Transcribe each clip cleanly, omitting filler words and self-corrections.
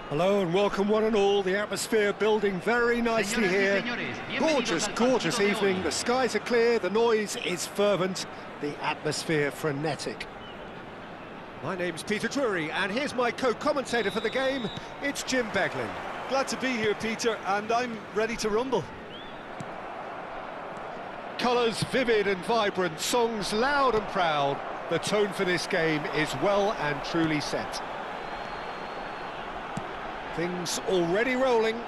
Hello and welcome one and all. The atmosphere building very nicely here. Gorgeous, gorgeous evening. The skies are clear, the noise is fervent, the atmosphere frenetic. My name's Peter Drury and here's my co-commentator for the game. It's Jim Beglin. Glad to be here, Peter, and I'm ready to rumble. Colours vivid and vibrant, songs loud and proud. The tone for this game is well and truly set. Things already rolling.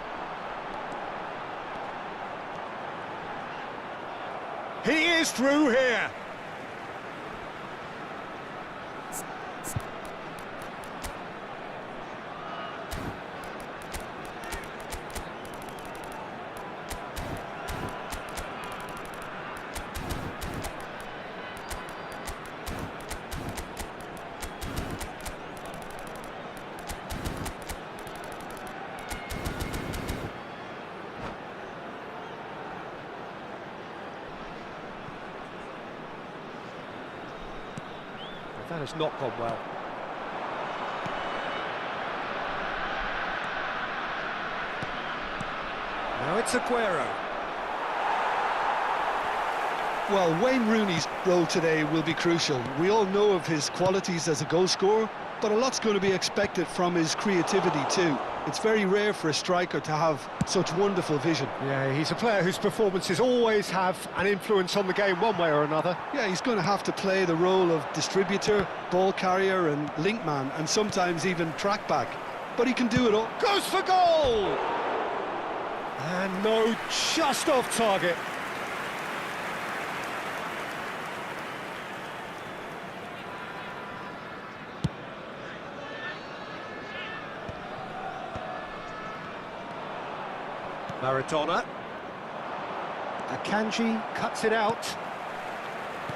He is through here. That has not gone well. Now it's Aguero. Well, Wayne Rooney's role today will be crucial. We all know of his qualities as a goal scorer, but a lot's going to be expected from his creativity too. It's very rare for a striker to have such wonderful vision. Yeah, he's a player whose performances always have an influence on the game one way or another. Yeah, he's going to have to play the role of distributor, ball carrier and link man, and sometimes even track back. But he can do it all. Goes for goal! And no, just off target. Maradona. Akanji cuts it out.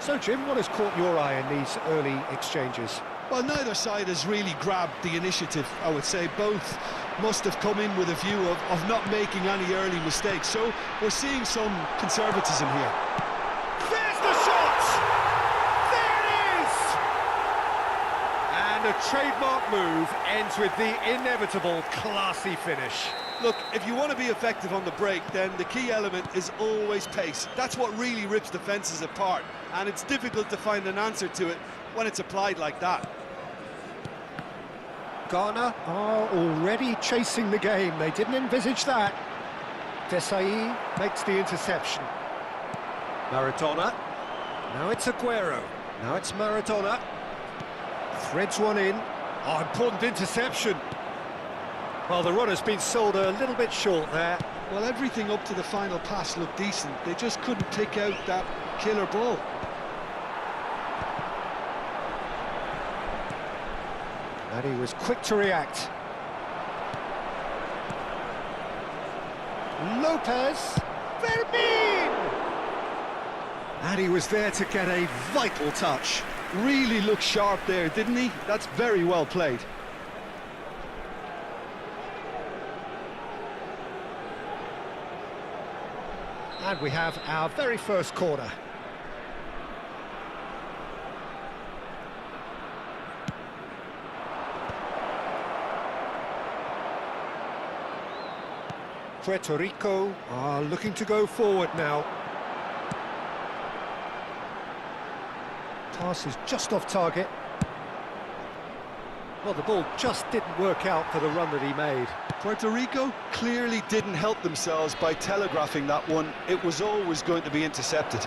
So, Jim, what has caught your eye in these early exchanges? Well, neither side has really grabbed the initiative, I would say. Both must have come in with a view of not making any early mistakes. So we're seeing some conservatism here. There's the shot! There it is! And a trademark move ends with the inevitable classy finish. Look, if you want to be effective on the break, then the key element is always pace. That's what really rips defences apart, and it's difficult to find an answer to it when it's applied like that. Ghana are already chasing the game. They didn't envisage that. Desai makes the interception. Maradona. Now it's Aguero. Now it's Maradona. Threads one in. Oh, important interception. Well, the runner's been sold a little bit short there. Well, everything up to the final pass looked decent. They just couldn't pick out that killer ball. And he was quick to react. Lopez. Fermin! And he was there to get a vital touch. Really looked sharp there, didn't he? That's very well played. And we have our very first corner. Puerto Rico are looking to go forward now. Pass is just off target. Well, the ball just didn't work out for the run that he made. Puerto Rico clearly didn't help themselves by telegraphing that one. It was always going to be intercepted.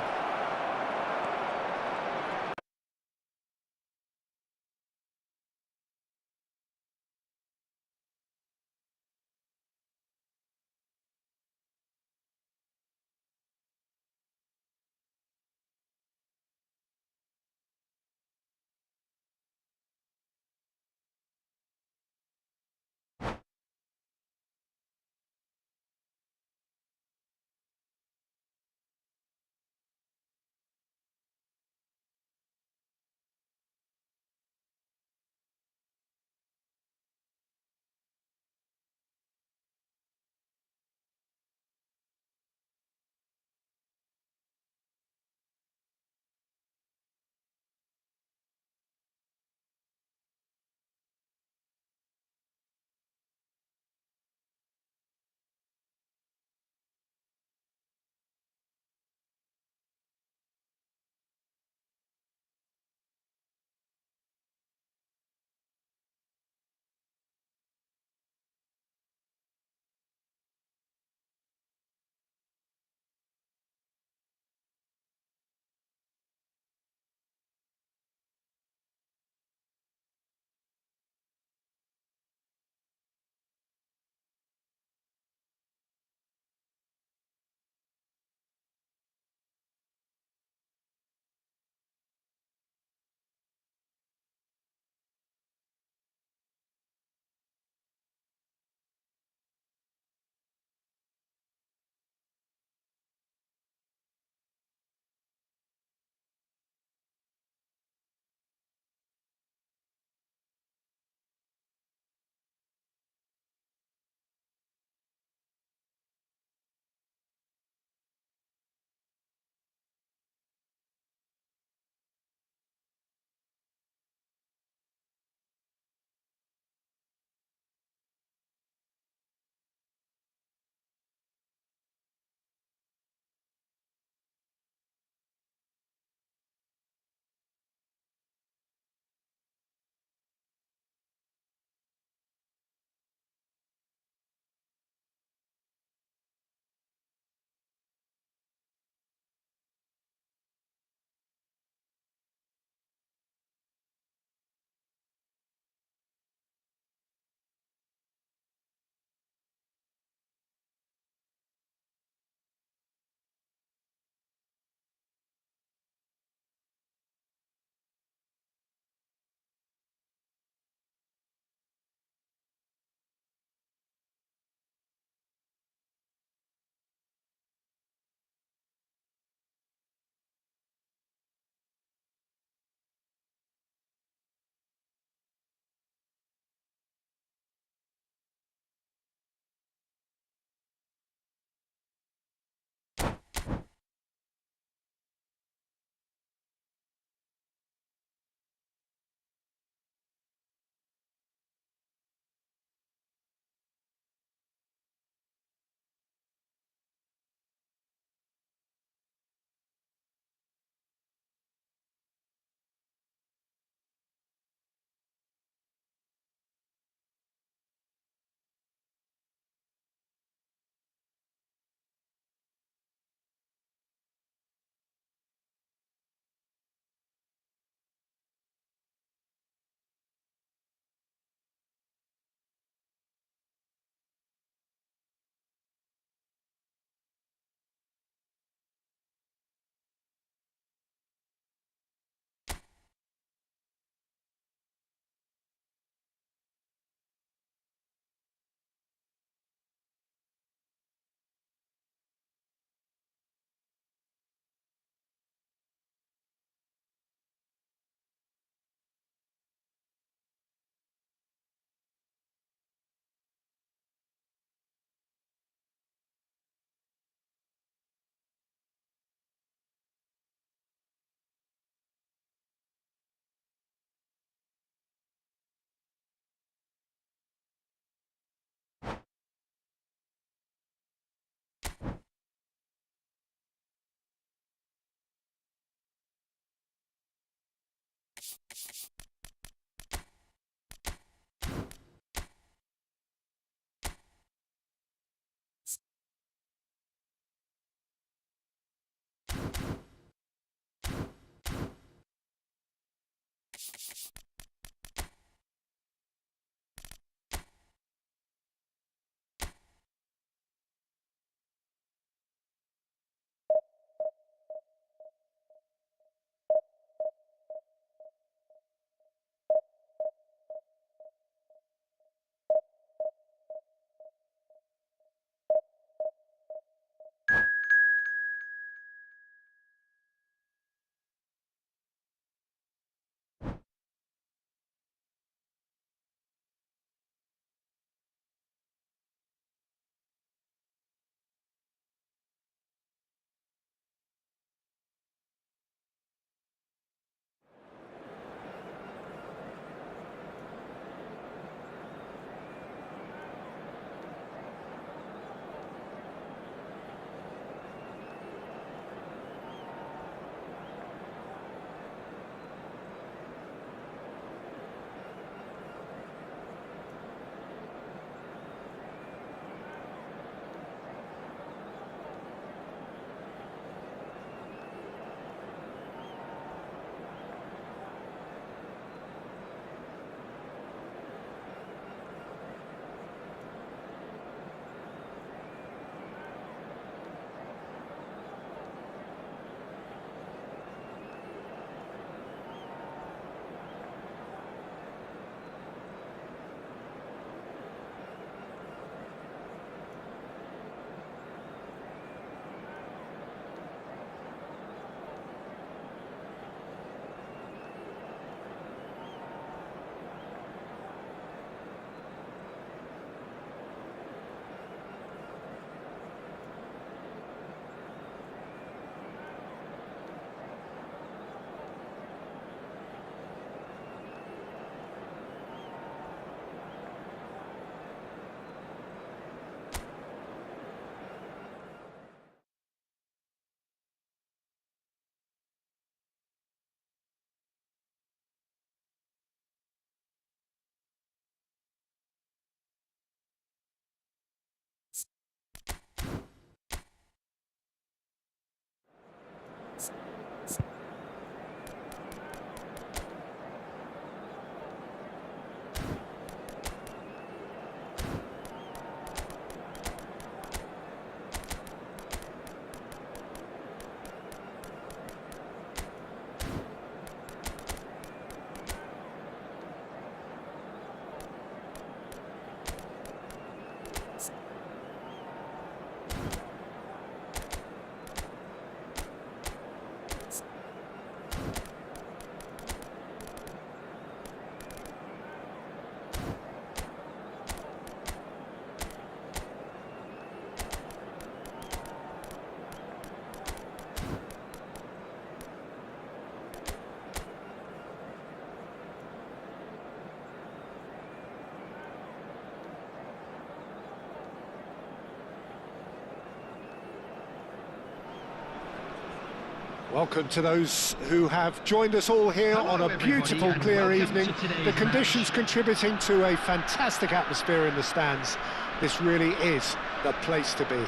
Welcome to those who have joined us all here on a beautiful, clear evening. The conditions contributing to a fantastic atmosphere in the stands. This really is the place to be.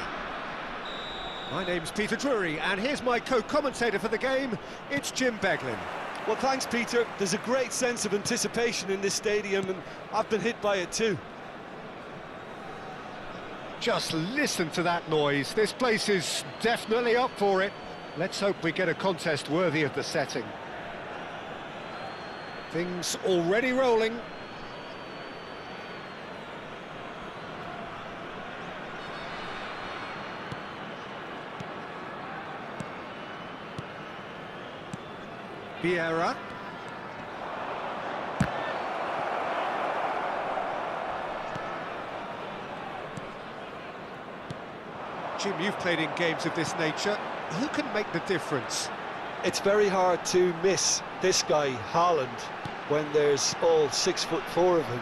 My name's Peter Drury, and here's my co-commentator for the game. It's Jim Beglin. Well, thanks, Peter. There's a great sense of anticipation in this stadium, and I've been hit by it too. Just listen to that noise. This place is definitely up for it. Let's hope we get a contest worthy of the setting. Things already rolling. Vieira. Jim, you've played in games of this nature. Who can make the difference? It's very hard to miss this guy, Haaland, when there's all 6'4" of him.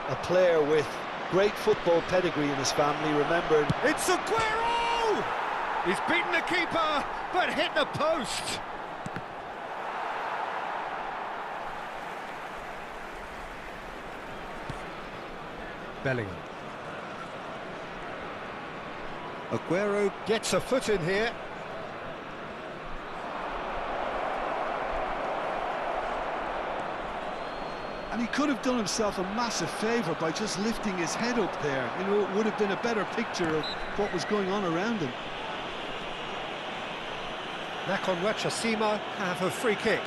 A player with great football pedigree in his family, remember. It's Aguero! He's beaten the keeper, but hit the post. Bellingham. Aguero gets a foot in here. And he could have done himself a massive favour by just lifting his head up there. You know, it would have been a better picture of what was going on around him. Nakhon Ratchasima have a free kick.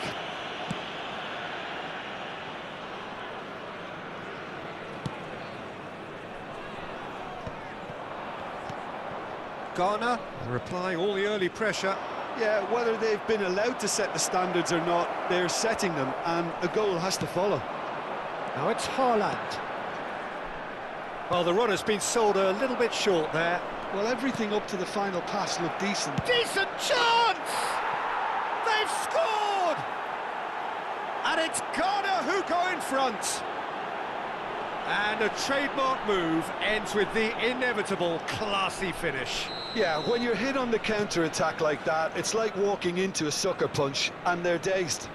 Ghana replying all the early pressure. Yeah, whether they've been allowed to set the standards or not, they're setting them, and a goal has to follow. Now it's Haaland. Well, the run has been sold a little bit short there. Well, everything up to the final pass looked decent. Decent chance! They've scored! And it's Ghana who go in front. And a trademark move ends with the inevitable classy finish. Yeah, when you're hit on the counter-attack like that, it's like walking into a sucker punch, and they're dazed.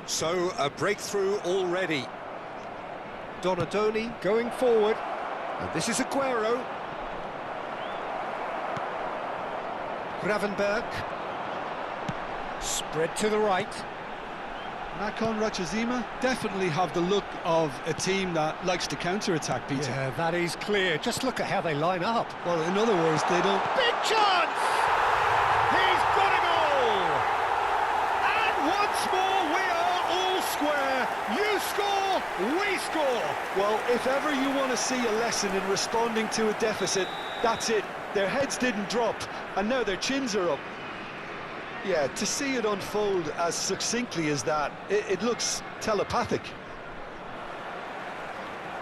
So, a breakthrough already. Donadoni going forward. And this is Aguero. Gravenberg. Spread to the right. Nakhon Ratchasima definitely have the look of a team that likes to counter-attack, Peter. Yeah, that is clear. Just look at how they line up. Well, in other words, they don't... Big chance! He's got a goal! And once more, we are all square. You score, we score. Well, if ever you want to see a lesson in responding to a deficit, that's it. Their heads didn't drop, and now their chins are up. Yeah, to see it unfold as succinctly as that, it looks telepathic.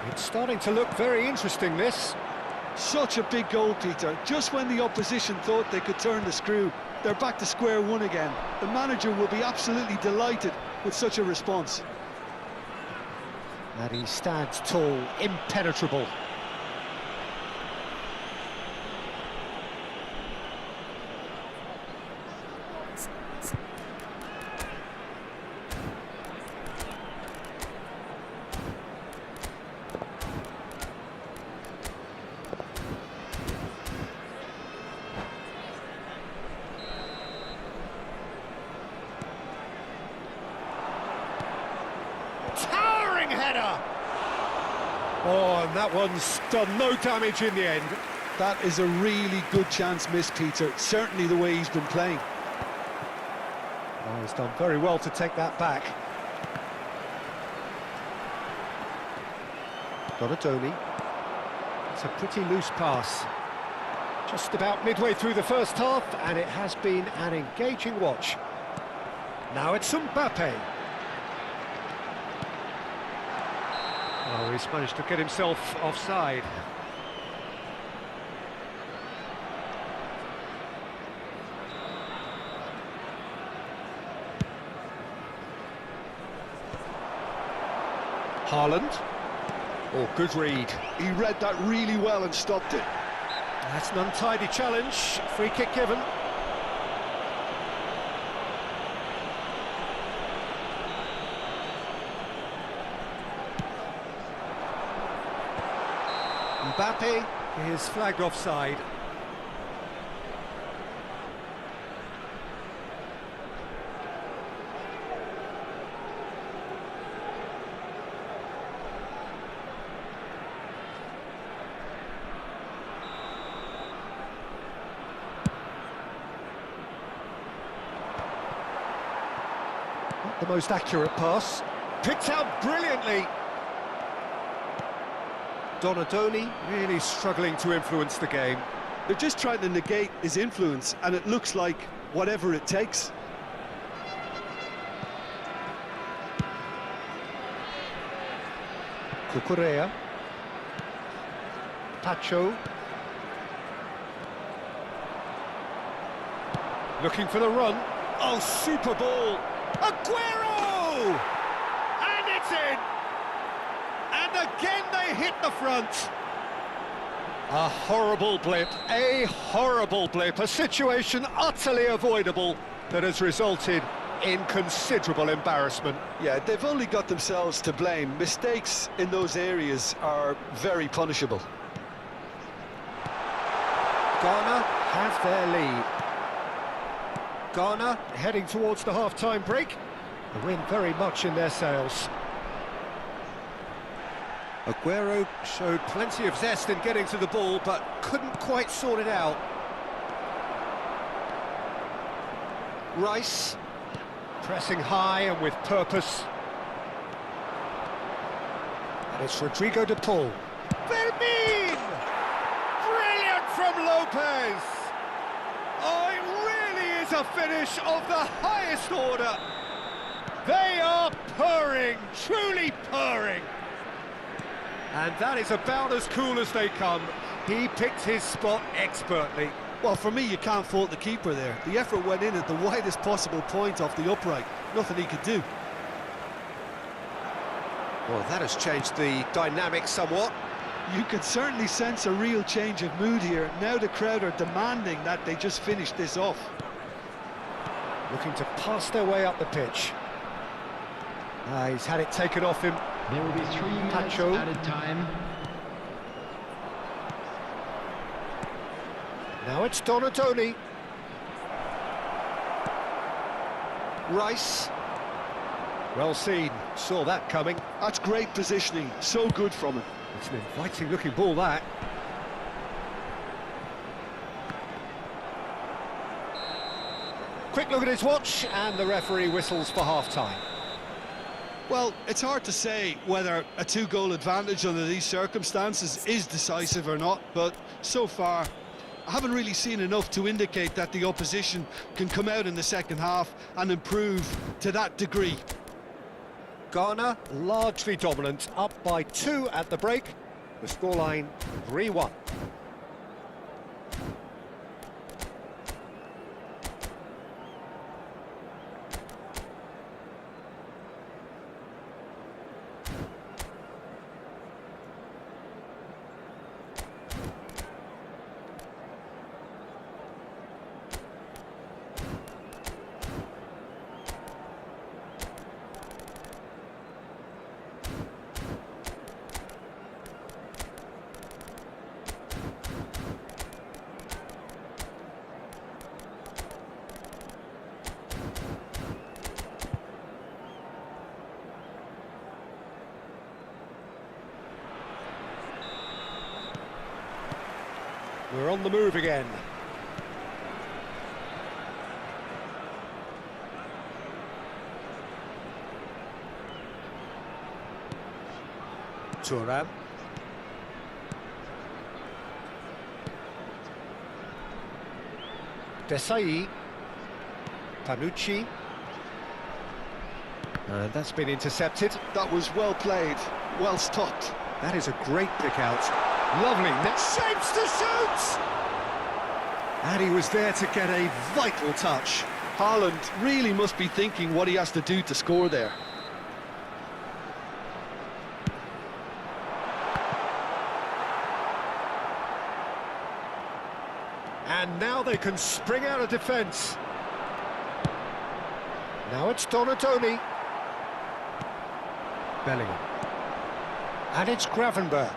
It's starting to look very interesting, this. Such a big goal, Peter. Just when the opposition thought they could turn the screw, they're back to square one again. The manager will be absolutely delighted with such a response. And he stands tall, impenetrable. Towering header! Oh, and that one's done no damage in the end. That is a really good chance missed, Peter. Certainly the way he's been playing. Oh, he's done very well to take that back. Donadoni. It's a pretty loose pass. Just about midway through the first half, and it has been an engaging watch. Now it's Mbappe. Oh, he's managed to get himself offside. Haaland. Oh, good read. He read that really well and stopped it. That's an untidy challenge. Free kick given. Mbappe is flagged offside. Not the most accurate pass. Picked out brilliantly. Donadoni really struggling to influence the game. They're just trying to negate his influence, and it looks like whatever it takes. Cucurella. Pacho. Looking for the run. Oh, super ball. Aguero! And it's in! And again they hit the front. A horrible blip, a situation utterly avoidable that has resulted in considerable embarrassment. Yeah, they've only got themselves to blame. Mistakes in those areas are very punishable. Ghana have their lead. Ghana heading towards the half-time break. The wind very much in their sails. Aguero showed plenty of zest in getting to the ball, but couldn't quite sort it out. Rice, pressing high and with purpose. And it's Rodrigo de Paul. Fermin! Brilliant from Lopez! Oh, it really is a finish of the highest order. They are purring, truly purring. And that is about as cool as they come. He picked his spot expertly. Well, for me, you can't fault the keeper there. The effort went in at the widest possible point off the upright. Nothing he could do. Well, that has changed the dynamic somewhat. You can certainly sense a real change of mood here. Now the crowd are demanding that they just finish this off. Looking to pass their way up the pitch. He's had it taken off him. There will be 3 minutes Pacho. added time. Now it's Donadoni. Rice. Well seen, saw that coming. That's great positioning, so good from him. It's an inviting looking ball, that. Quick look at his watch, and the referee whistles for half-time. Well, it's hard to say whether a 2-goal advantage under these circumstances is decisive or not, but so far I haven't really seen enough to indicate that the opposition can come out in the second half and improve to that degree. Ghana largely dominant, up by 2 at the break. The scoreline 3-1. We're on the move again. Thuram. Desai. Panucci. And that's been intercepted. That was well played, well stopped. That is a great pick out. Lovely, next shapes to shoot! And he was there to get a vital touch. Haaland really must be thinking what he has to do to score there. And now they can spring out of defence. Now it's Donadoni. Bellingham. And it's Gravenberch.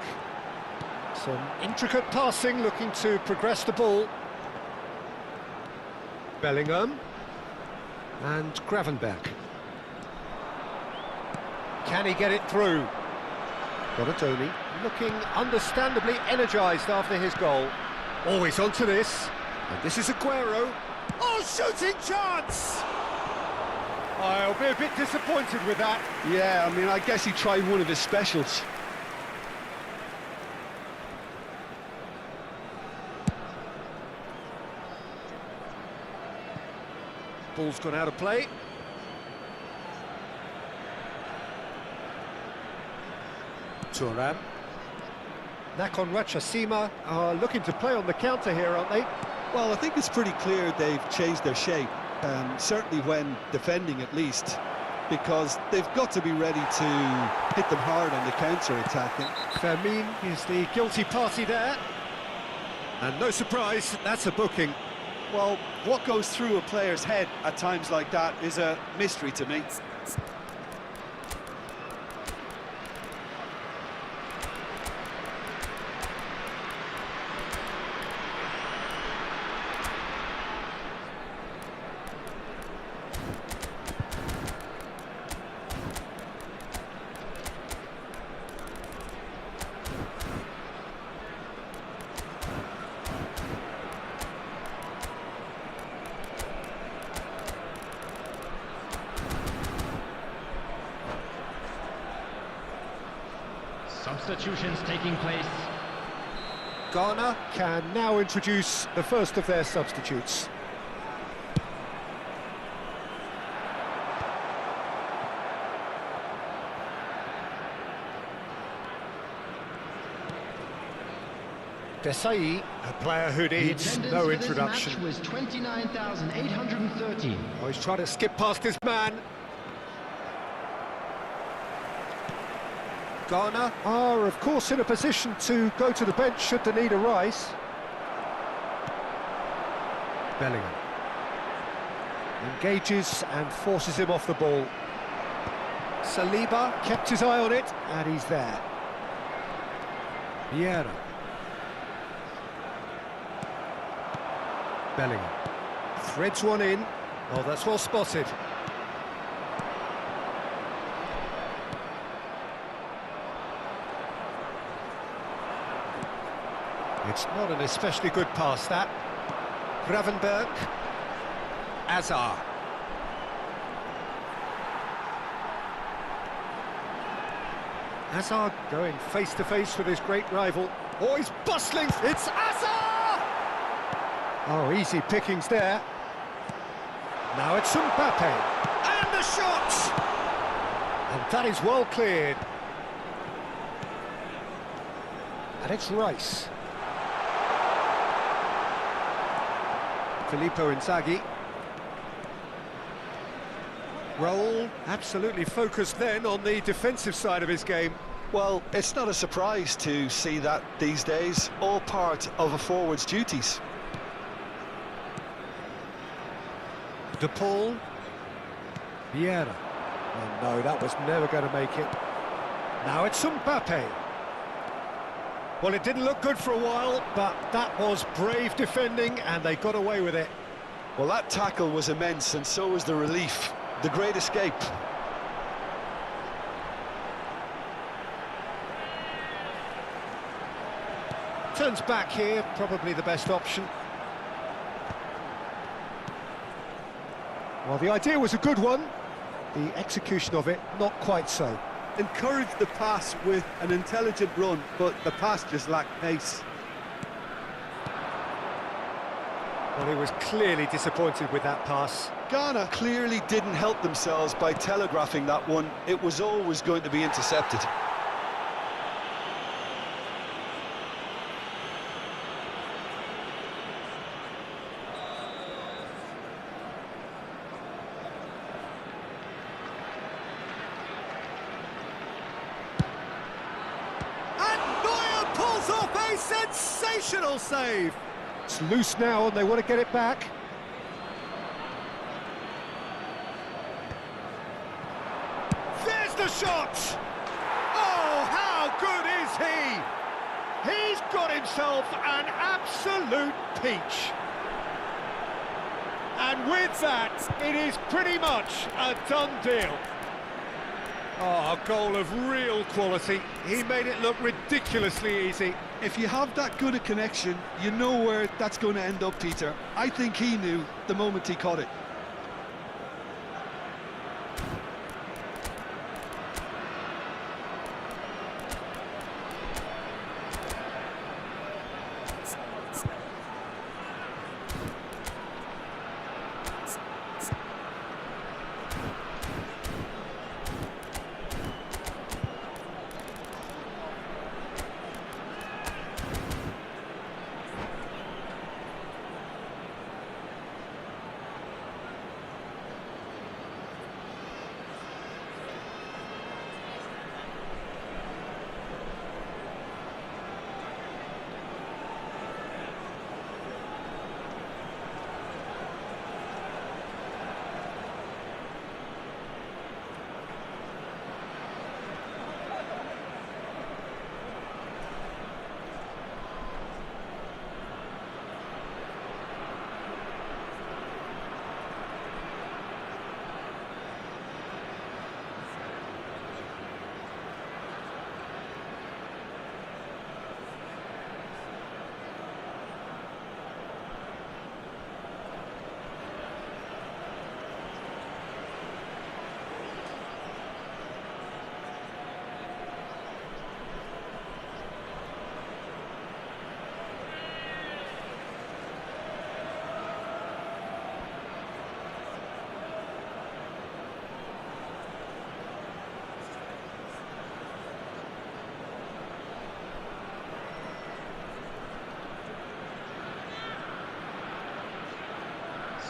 Some intricate passing, looking to progress the ball. Bellingham. And Gravenberch. Can he get it through? Donatoni looking understandably energised after his goal. Always onto this. And this is Aguero. Oh, shooting chance! I'll be a bit disappointed with that. Yeah, I mean, I guess he tried one of his specials. Ball's gone out of play. Thuram. Nakhon Ratchasima are looking to play on the counter here, aren't they? Well, I think it's pretty clear they've changed their shape, certainly when defending at least, because they've got to be ready to hit them hard on the counter-attacking. Fermin is the guilty party there. And no surprise, that's a booking. Well, what goes through a player's head at times like that is a mystery to me. Substitutions taking place. Ghana can now introduce the first of their substitutes. Desai, a player who needs no introduction. The attendance for this match was 29,813. Oh, he's trying to skip past his man. Ghana are, of course, in a position to go to the bench should the need arise. Bellingham engages and forces him off the ball. Saliba kept his eye on it, and he's there. Vieira. Bellingham threads one in. Oh, that's well spotted. It's not an especially good pass, that. Gravenberch. Azar. Azar going face-to-face with his great rival. Oh, he's bustling! It's Azar! Oh, easy pickings there. Now it's Mbappe. And the shot! And that is well cleared. And it's Rice. Filippo Inzaghi. Raul absolutely focused then on the defensive side of his game. Well, it's not a surprise to see that these days, all part of a forward's duties. De Paul. Vieira. Oh no, that was never going to make it. Now it's Mbappe. Well, it didn't look good for a while, but that was brave defending, and they got away with it. Well, that tackle was immense, and so was the relief. The great escape. Turns back here, probably the best option. Well, the idea was a good one. The execution of it, not quite so. Encouraged the pass with an intelligent run, but the pass just lacked pace. Well, he was clearly disappointed with that pass. Ghana clearly didn't help themselves by telegraphing that one. It was always going to be intercepted. A sensational save! It's loose now and they want to get it back. There's the shot! Oh, how good is he? He's got himself an absolute peach. And with that, it is pretty much a done deal. Oh, a goal of real quality. He made it look ridiculously easy. If you have that good a connection, you know where that's going to end up, Peter. I think he knew the moment he caught it.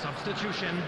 Substitution.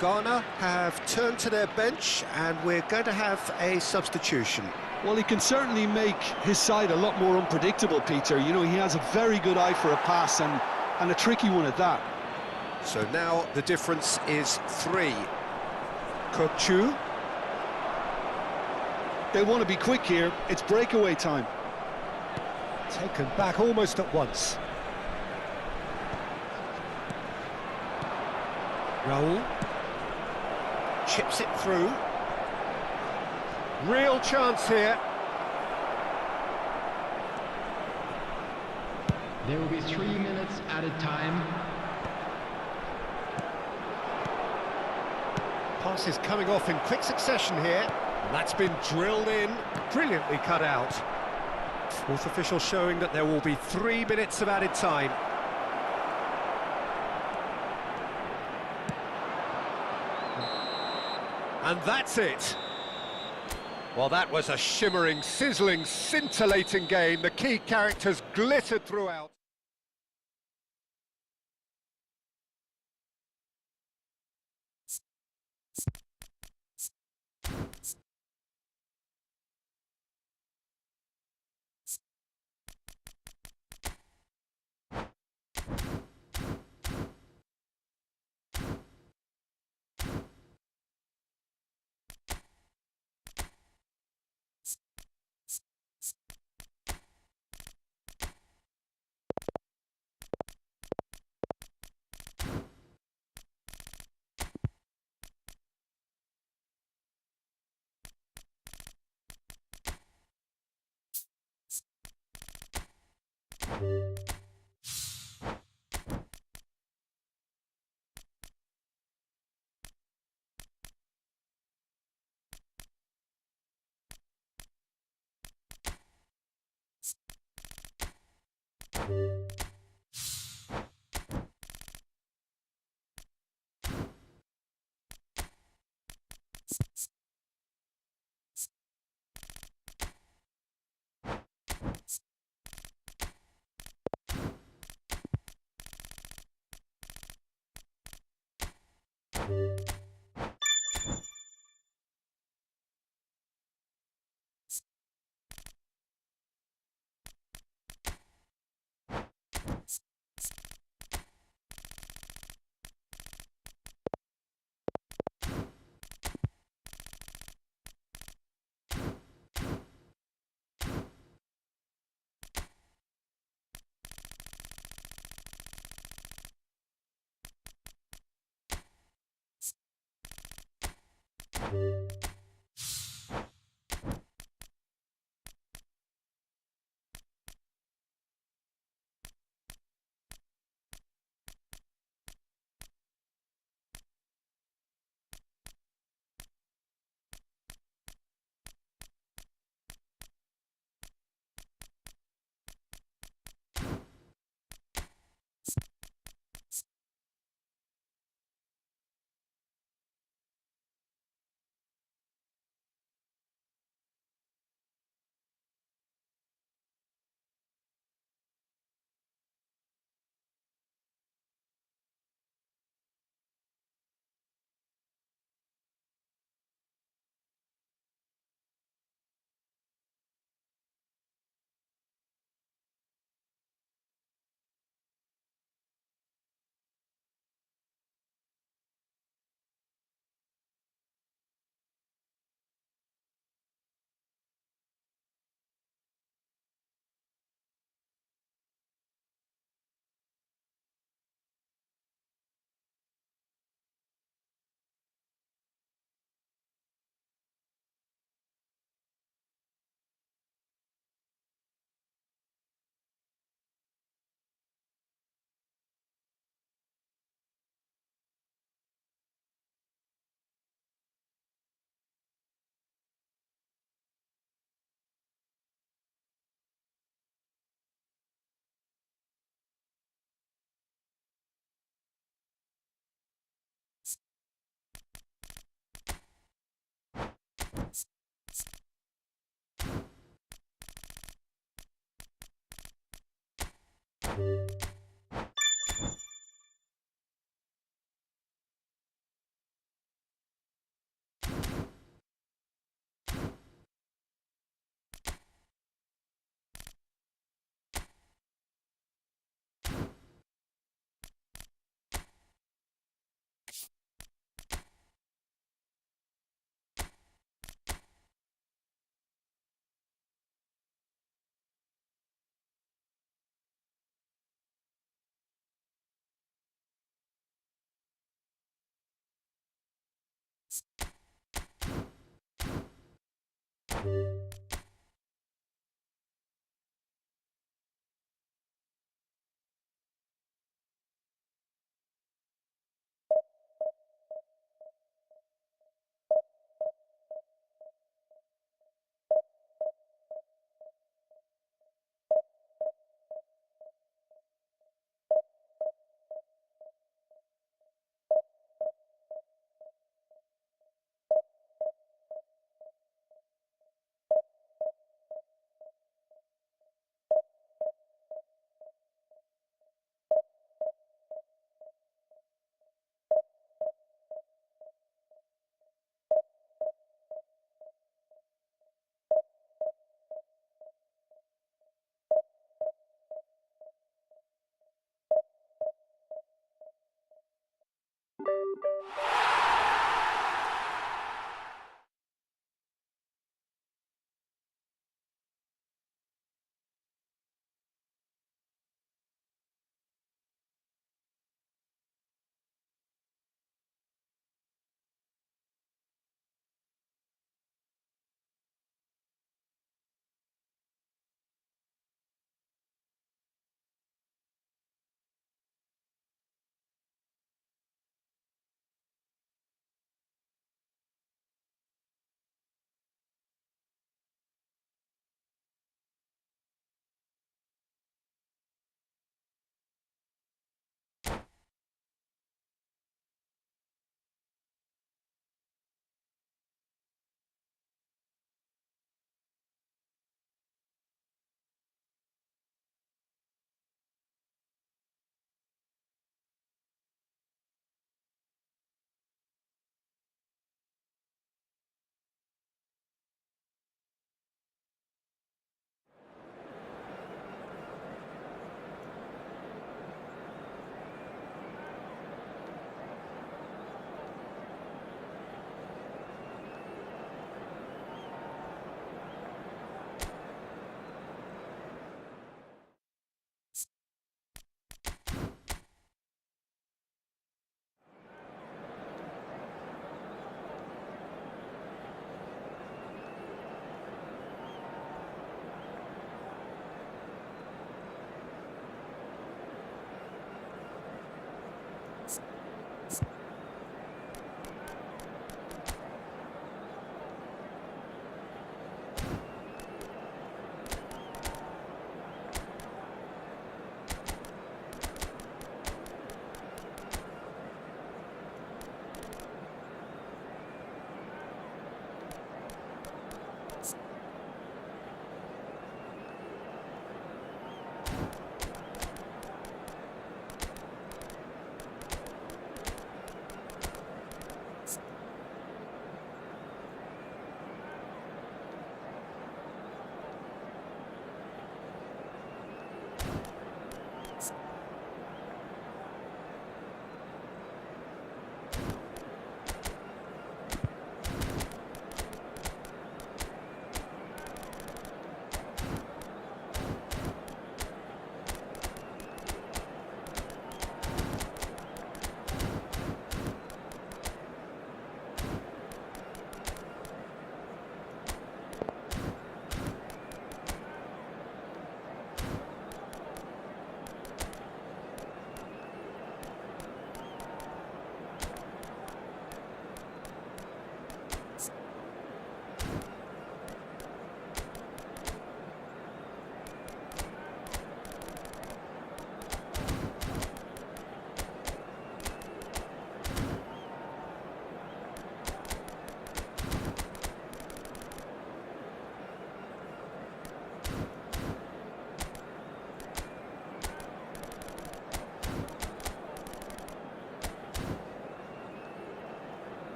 Ghana have turned to their bench and we're going to have a substitution. Well, he can certainly make his side a lot more unpredictable, Peter. You know, he has a very good eye for a pass and a tricky one at that. So now the difference is 3. Kochu. They want to be quick here. It's breakaway time. Taken back almost at once. Raul. Chips it through. Real chance here. There will be 3 minutes added time. Pass is coming off in quick succession here. That's been drilled in, brilliantly cut out. Fourth official showing that there will be 3 minutes of added time. And that's it. Well, that was a shimmering, sizzling, scintillating game. The key characters glittered throughout.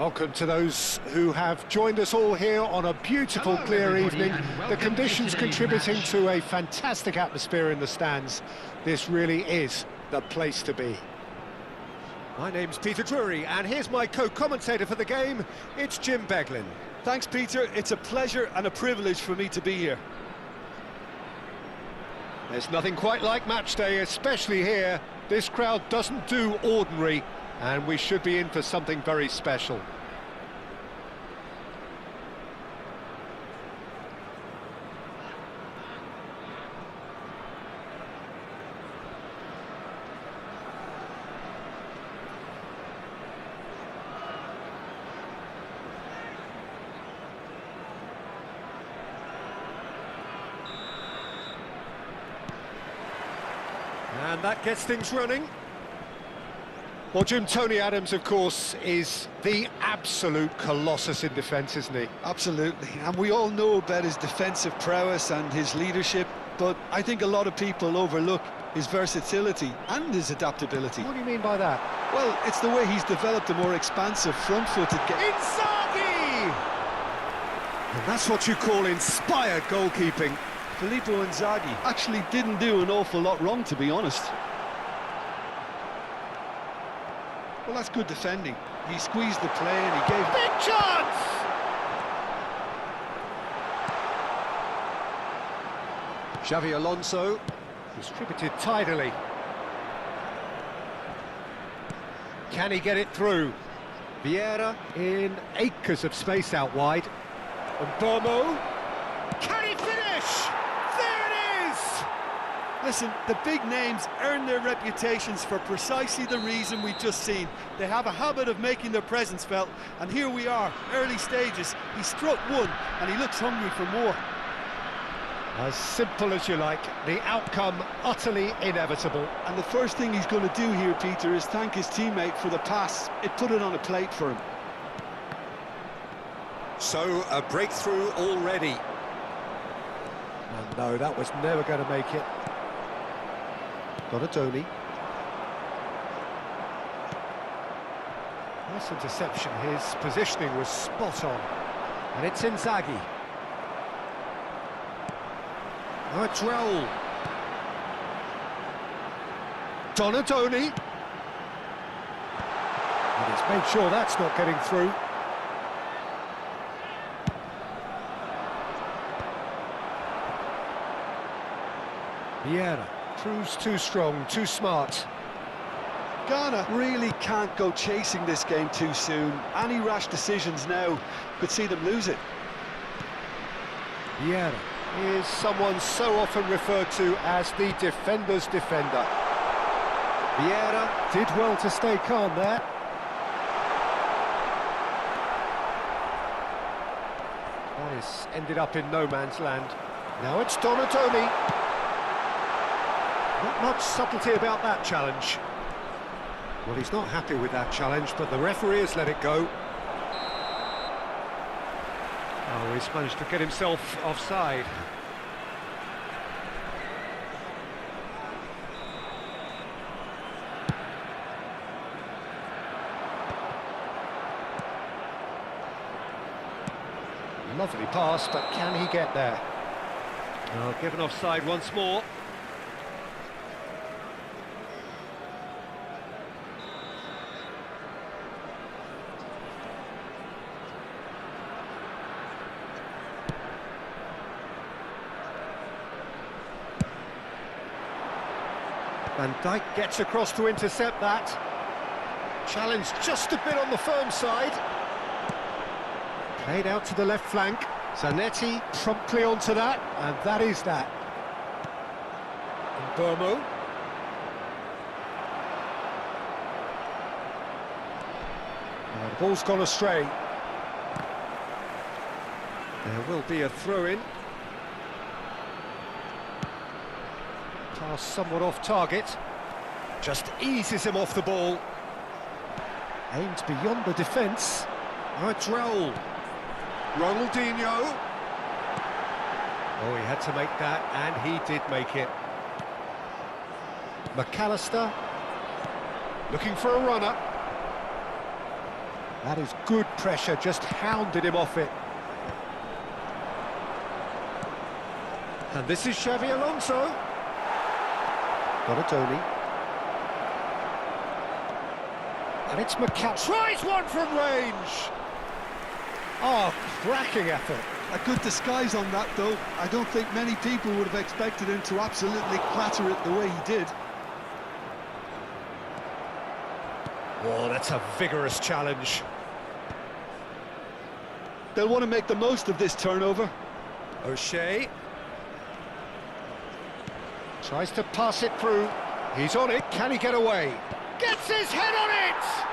Welcome to those who have joined us all here on a beautiful, Hello, clear everybody, evening. and The welcome to conditions today's contributing match. to a fantastic atmosphere in the stands. This really is the place to be. My name's Peter Drury, and here's my co-commentator for the game. It's Jim Beglin. Thanks, Peter. It's a pleasure and a privilege for me to be here. There's nothing quite like match day, especially here. This crowd doesn't do ordinary, and we should be in for something very special. And that gets things running. Well, Jim, Tony Adams, of course, is the absolute colossus in defence, isn't he? Absolutely. And we all know about his defensive prowess and his leadership, but I think a lot of people overlook his versatility and his adaptability. What do you mean by that? Well, it's the way he's developed a more expansive front-footed game. Inzaghi! And that's what you call inspired goalkeeping. Filippo Inzaghi actually didn't do an awful lot wrong, to be honest. Well, that's good defending. He squeezed the play and he gave... Big chance! Xavi Alonso distributed tidily. Can he get it through? Vieira in acres of space out wide. And Bomo. Can he finish? There it is! Listen, the big names earn their reputations for precisely the reason we've just seen. They have a habit of making their presence felt, and here we are, early stages. He struck one, and he looks hungry for more. As simple as you like, the outcome utterly inevitable. And the first thing he's going to do here, Peter, is thank his teammate for the pass. It put it on a plate for him. So, a breakthrough already. And no, that was never going to make it. Donatoni. Nice interception. His positioning was spot on. And it's Inzaghi. Oh, it's Raul. Donatoni. And he's made sure that's not getting through. Vieira proves too strong, too smart. Ghana really can't go chasing this game too soon. Any rash decisions now could see them lose it. Vieira is someone so often referred to as the defender's defender. Vieira did well to stay calm there. This ended up in no man's land. Now it's Donatoni. Not much subtlety about that challenge. Well, he's not happy with that challenge, but the referee has let it go. Oh, he's managed to get himself offside. Lovely pass, but can he get there? Oh, given offside once more. Van Dijk gets across to intercept that. Challenge just a bit on the firm side. Played out to the left flank. Zanetti promptly onto that, and that is that. And Burmo. The ball's gone astray. There will be a throw-in. Pass somewhat off target. Just eases him off the ball. Aimed beyond the defence. Now it's Raul. Ronaldinho. Oh, he had to make that, and he did make it. McAllister. Looking for a runner. That is good pressure, just hounded him off it. And this is Xabi Alonso. Donatoni. And it's McAllister. Tries one from range! Oh, cracking effort. A good disguise on that, though. I don't think many people would have expected him to absolutely clatter it the way he did. Oh, that's a vigorous challenge. They'll want to make the most of this turnover. O'Shea. Tries to pass it through. He's on it. Can he get away? Gets his head on it!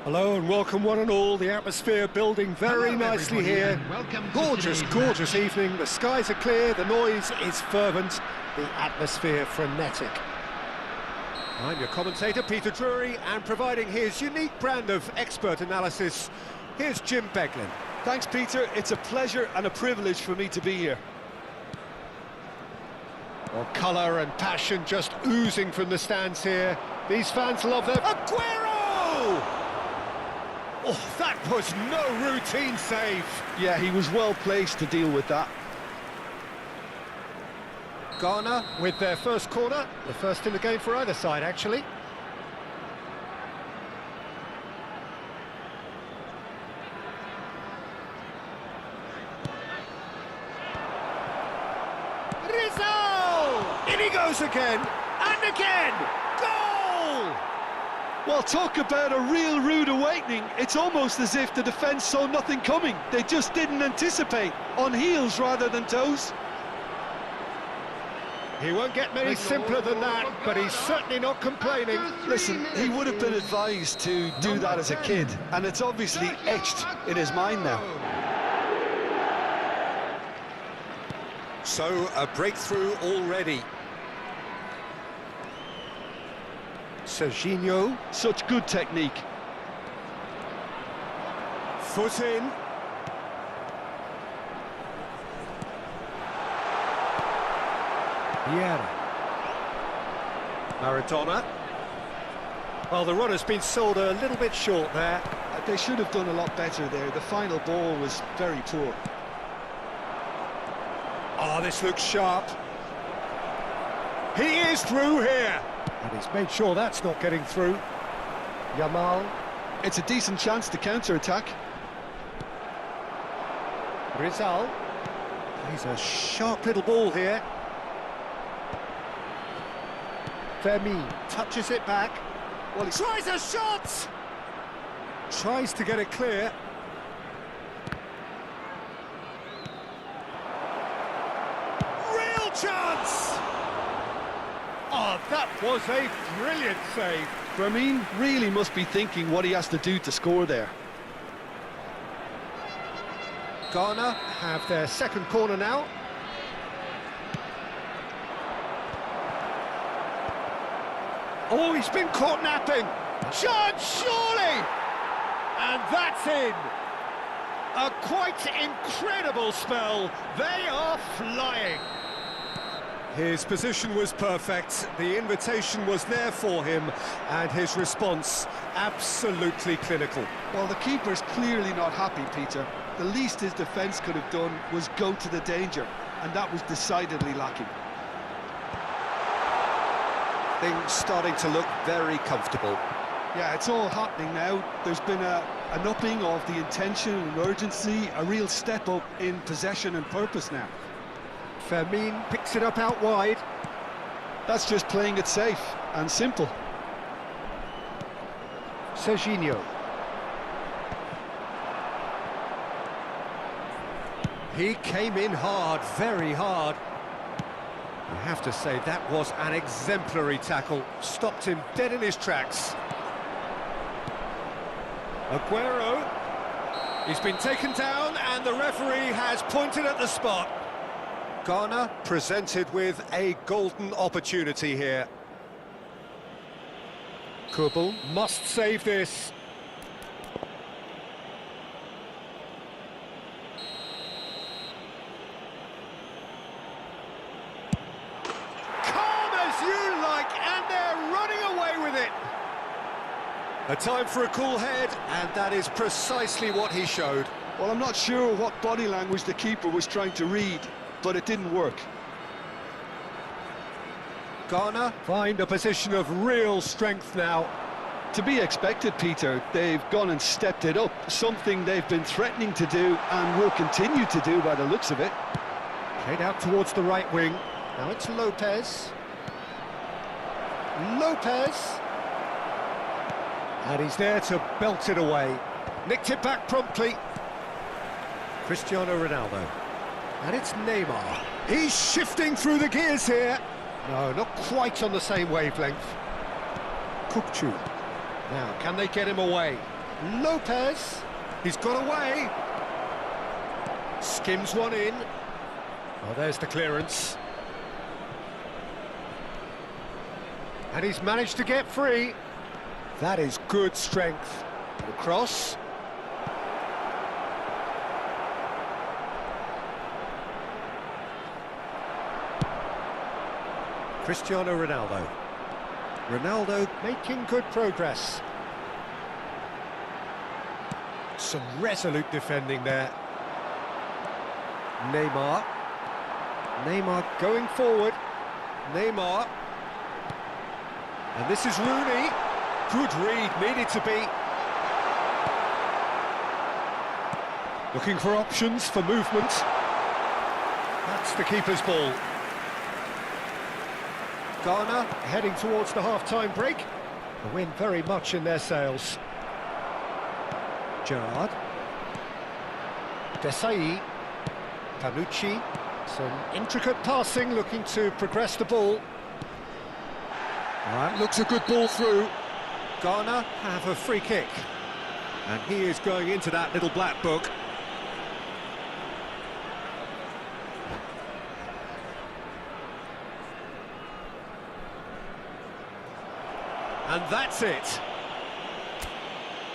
Hello and welcome one and all. The atmosphere building very Hello, nicely everybody, here. and welcome to Gorgeous, today's gorgeous match. evening. The skies are clear, the noise is fervent, the atmosphere frenetic. I'm your commentator, Peter Drury, and providing his unique brand of expert analysis, here's Jim Beglin. Thanks, Peter. It's a pleasure and a privilege for me to be here. Well, colour and passion just oozing from the stands here. These fans love their... Aguero! Oh, that was no routine save. Yeah, he was well placed to deal with that. Ghana with their first corner, the first in the game for either side, actually. Rizal! In he goes again, and again! Goal! Well, talk about a real rude awakening. It's almost as if the defence saw nothing coming. They just didn't anticipate, on heels rather than toes. He won't get many simpler than that, but he's certainly not complaining. Listen, he would have been advised to do that as a kid, and it's obviously etched in his mind now. So, a breakthrough already. Serginho, Such good technique. foot in. Vieira. Maradona. Well, the runner's been sold a little bit short there. They should have done a lot better there. The final ball was very poor. Oh, this looks sharp. He is through here. And he's made sure that's not getting through. Yamal. It's a decent chance to counter-attack. Rizal. He's a sharp little ball here. Fermin touches it back. Well, he tries a shot! Tries to get it clear. Real chance! Oh, that was a brilliant save. Fermin really must be thinking what he has to do to score there. Ghana have their second corner now. Oh, he's been caught napping. Chance, surely! And that's in. A quite incredible spell. They are flying. His position was perfect. The invitation was there for him, and his response absolutely clinical. Well, the keeper's clearly not happy, Peter. The least his defence could have done was go to the danger, and that was decidedly lacking. Things starting to look very comfortable. Yeah, it's all happening now. There's been an upping of the intention and urgency, a real step up in possession and purpose now. Fermin picks it up out wide. That's just playing it safe and simple. Serginho. He came in hard, very hard. You have to say that was an exemplary tackle. Stopped him dead in his tracks. Aguero. He's been taken down and the referee has pointed at the spot. Ghana presented with a golden opportunity here. Kubel must save this. Calm as you like, and they're running away with it. A time for a cool head, and that is precisely what he showed. Well, I'm not sure what body language the keeper was trying to read, but it didn't work. Ghana find a position of real strength now. To be expected, Peter. They've gone and stepped it up, something they've been threatening to do and will continue to do by the looks of it. Played out towards the right wing. Now it's Lopez. Lopez. And he's there to belt it away. Nicked it back promptly. Cristiano Ronaldo. And it's Neymar. He's shifting through the gears here. No, not quite on the same wavelength. Kukçu. Now, can they get him away? Lopez. He's got away. Skims one in. Oh, there's the clearance. And he's managed to get free. That is good strength. The cross. Cristiano Ronaldo. Ronaldo making good progress. Some resolute defending there. Neymar. Neymar going forward. Neymar. And this is Rooney. Good read, needed to be. Looking for options for movement. That's the keeper's ball. Ghana heading towards the half-time break. The wind very much in their sails. Gerrard. Desai. Panucci. Some intricate passing, looking to progress the ball. All right, looks a good ball through. Ghana have a free kick. And he is going into that little black book. And that's it.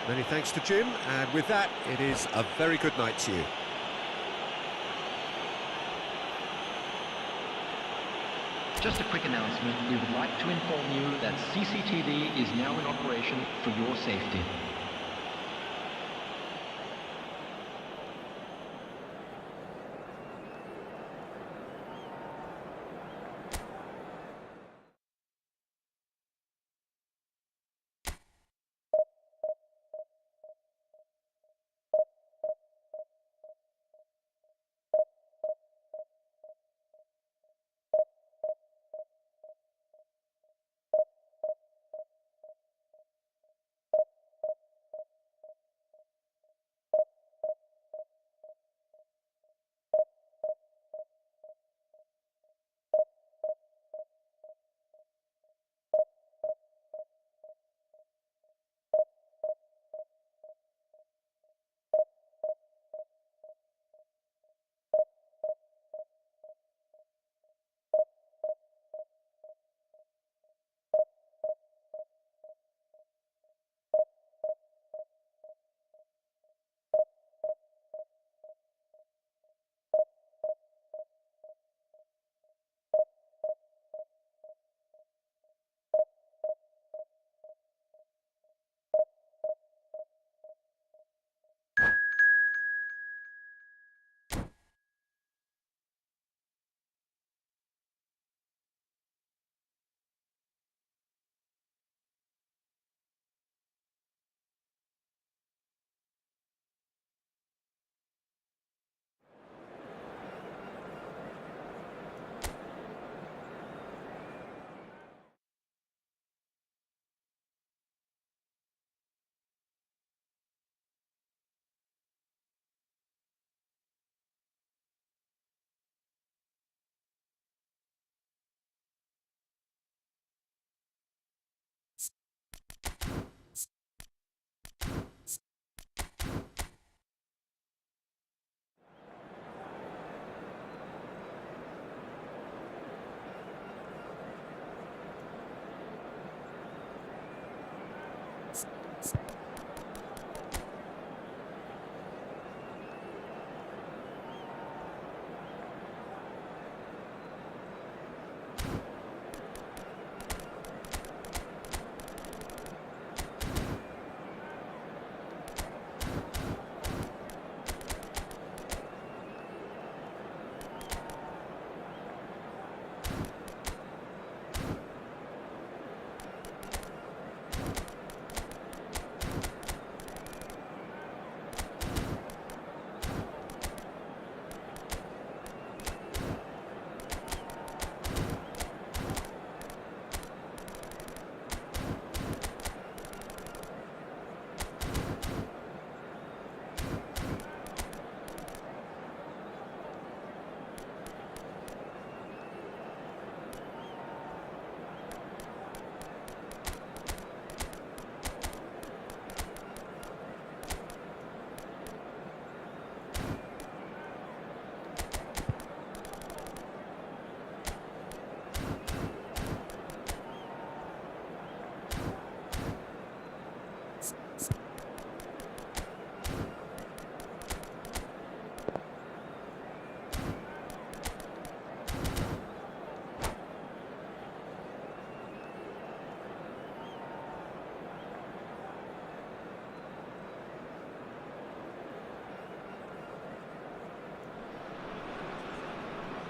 Many thanks to Jim, and with that, it is a very good night to you. Just a quick announcement. We would like to inform you that CCTV is now in operation for your safety.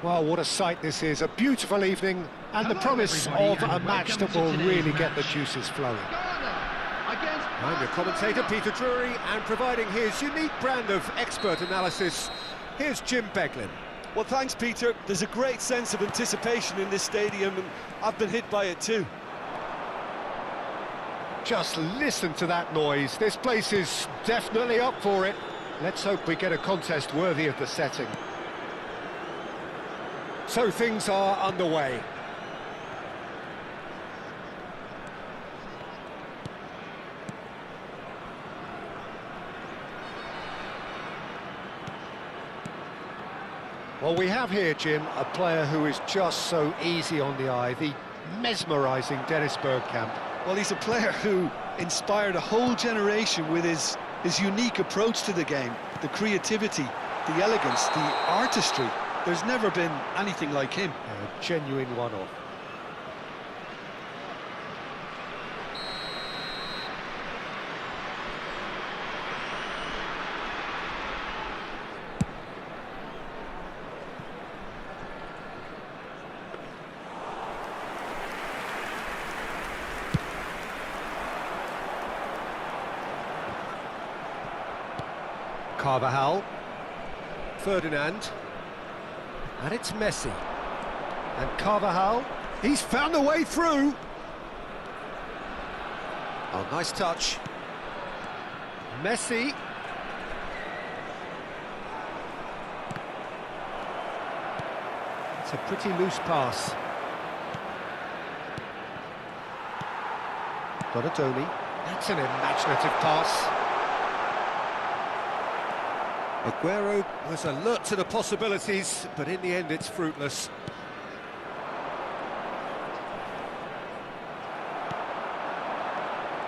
Well, what a sight this is. A beautiful evening and the Hello, promise everybody, of a and match welcome that to will today's really get the match. juices flowing. I'm your commentator, Peter Drury, and providing his unique brand of expert analysis, here's Jim Beglin. Well, thanks, Peter. There's a great sense of anticipation in this stadium, and I've been hit by it too. Just listen to that noise. This place is definitely up for it. Let's hope we get a contest worthy of the setting. So things are underway. Well, we have here, Jim, a player who is just so easy on the eye, the mesmerising Dennis Bergkamp. Well, he's a player who inspired a whole generation with his unique approach to the game, the creativity, the elegance, the artistry. There's never been anything like him. A genuine one-off. Carvajal, Ferdinand, and it's Messi. And Carvajal, he's found a way through. Oh, nice touch. Messi. It's a pretty loose pass. Donatoni, that's an imaginative pass. Aguero was alert to the possibilities, but in the end it's fruitless.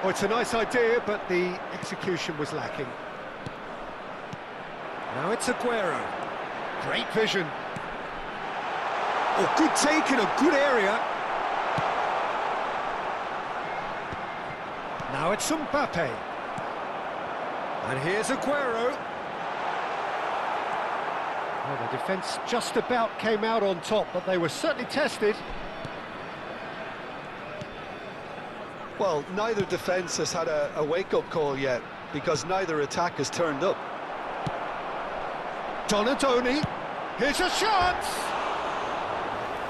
Oh, it's a nice idea, but the execution was lacking. Now it's Aguero. Great vision. Oh, good take in a good area. Now it's Mbappe. And here's Aguero. Well, the defence just about came out on top, but they were certainly tested. Well, neither defence has had a wake-up call yet, because neither attack has turned up. Donatoni, here's a shot!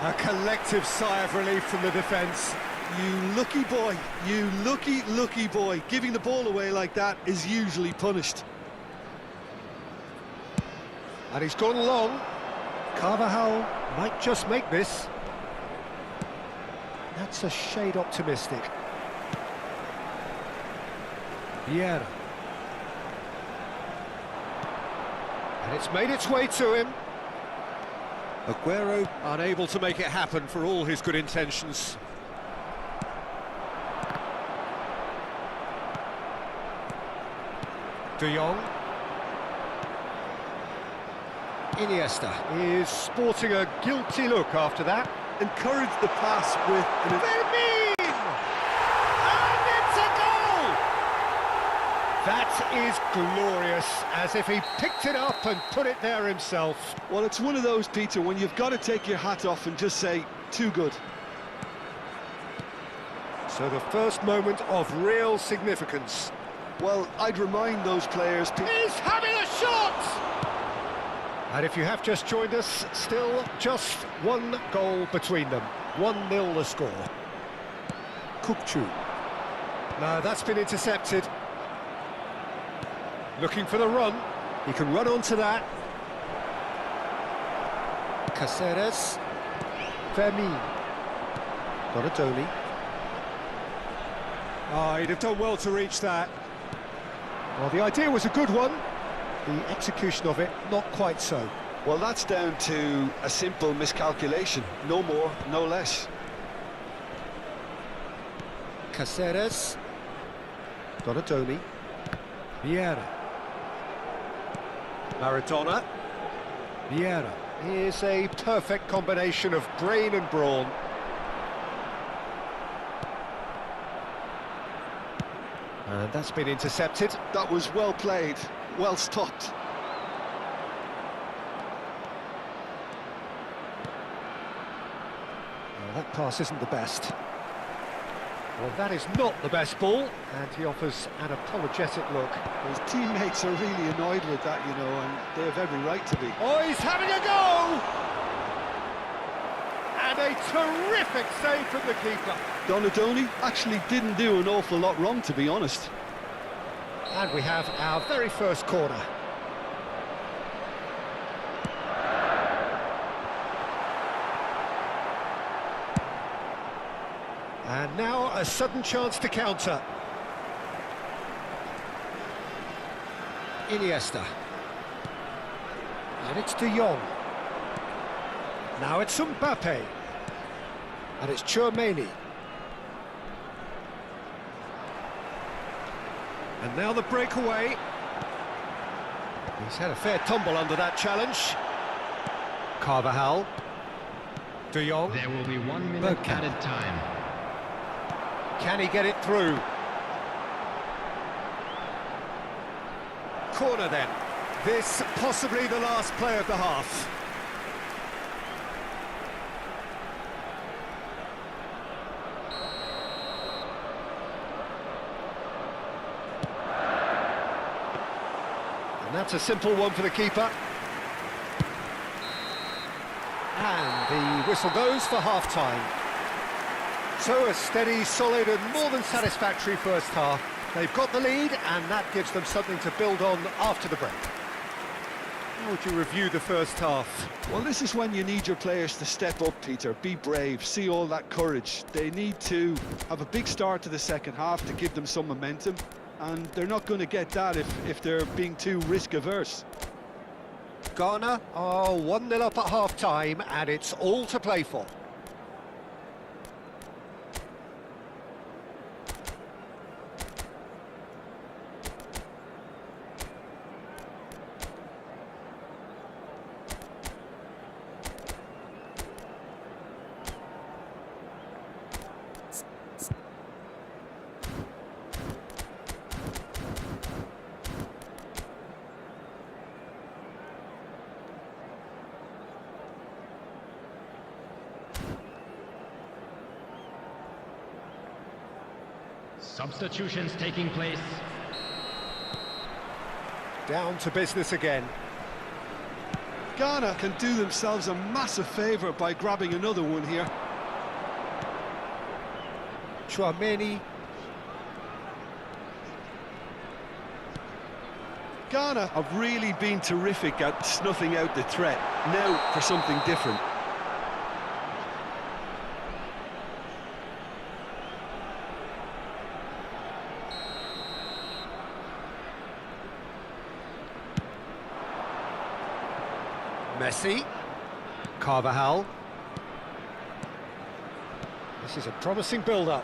A collective sigh of relief from the defence. You lucky boy, you lucky boy. Giving the ball away like that is usually punished. And he's gone long. Carvajal might just make this. That's a shade optimistic. Vieira. And it's made its way to him. Aguero unable to make it happen for all his good intentions. De Jong. Iniesta is sporting a guilty look after that. Encourage the pass with an... Fermin! And it's a goal! That is glorious, as if he picked it up and put it there himself. Well, it's one of those, Peter, when you've got to take your hat off and just say, too good. So the first moment of real significance. Well, I'd remind those players... He's having a shot! And if you have just joined us, still just one goal between them. 1-0 the score. Kukçu. No, that's been intercepted. Looking for the run. He can run onto that. Caceres. Fermin. Donatoni. Oh, he'd have done well to reach that. Well, the idea was a good one. The execution of it, not quite so. Well, that's down to a simple miscalculation. No more, no less. Caceres. Donatoni. Vieira. Maradona. Vieira. Here's a perfect combination of brain and brawn. And that's been intercepted. That was well played, well stopped. Well, that pass isn't the best. Well, that is not the best ball, and he offers an apologetic look. His teammates are really annoyed with that, you know, and they have every right to be. Oh, he's having a go! And a terrific save from the keeper. Donadoni actually didn't do an awful lot wrong, to be honest. And we have our very first corner. And now a sudden chance to counter. Iniesta. And it's De Jong. Now it's Mbappe. And it's Tchouaméni. And now the breakaway. He's had a fair tumble under that challenge. Carvajal. De Jong. There will be 1 minute Bergkamp. added time. Can he get it through? Corner then. This possibly the last play of the half. And that's a simple one for the keeper. And the whistle goes for half-time. So a steady, solid and more than satisfactory first half. They've got the lead and that gives them something to build on after the break. How would you review the first half? Well, this is when you need your players to step up, Peter. Be brave, see all that courage. They need to have a big start to the second half to give them some momentum, and they're not going to get that if they're being too risk-averse. Ghana are 1-0 up at half-time and it's all to play for. Substitutions taking place. Down to business again. Ghana can do themselves a massive favour by grabbing another one here. Tchouaméni. Ghana have really been terrific at snuffing out the threat. Now for something different. Messi. Carvajal. This is a promising build-up.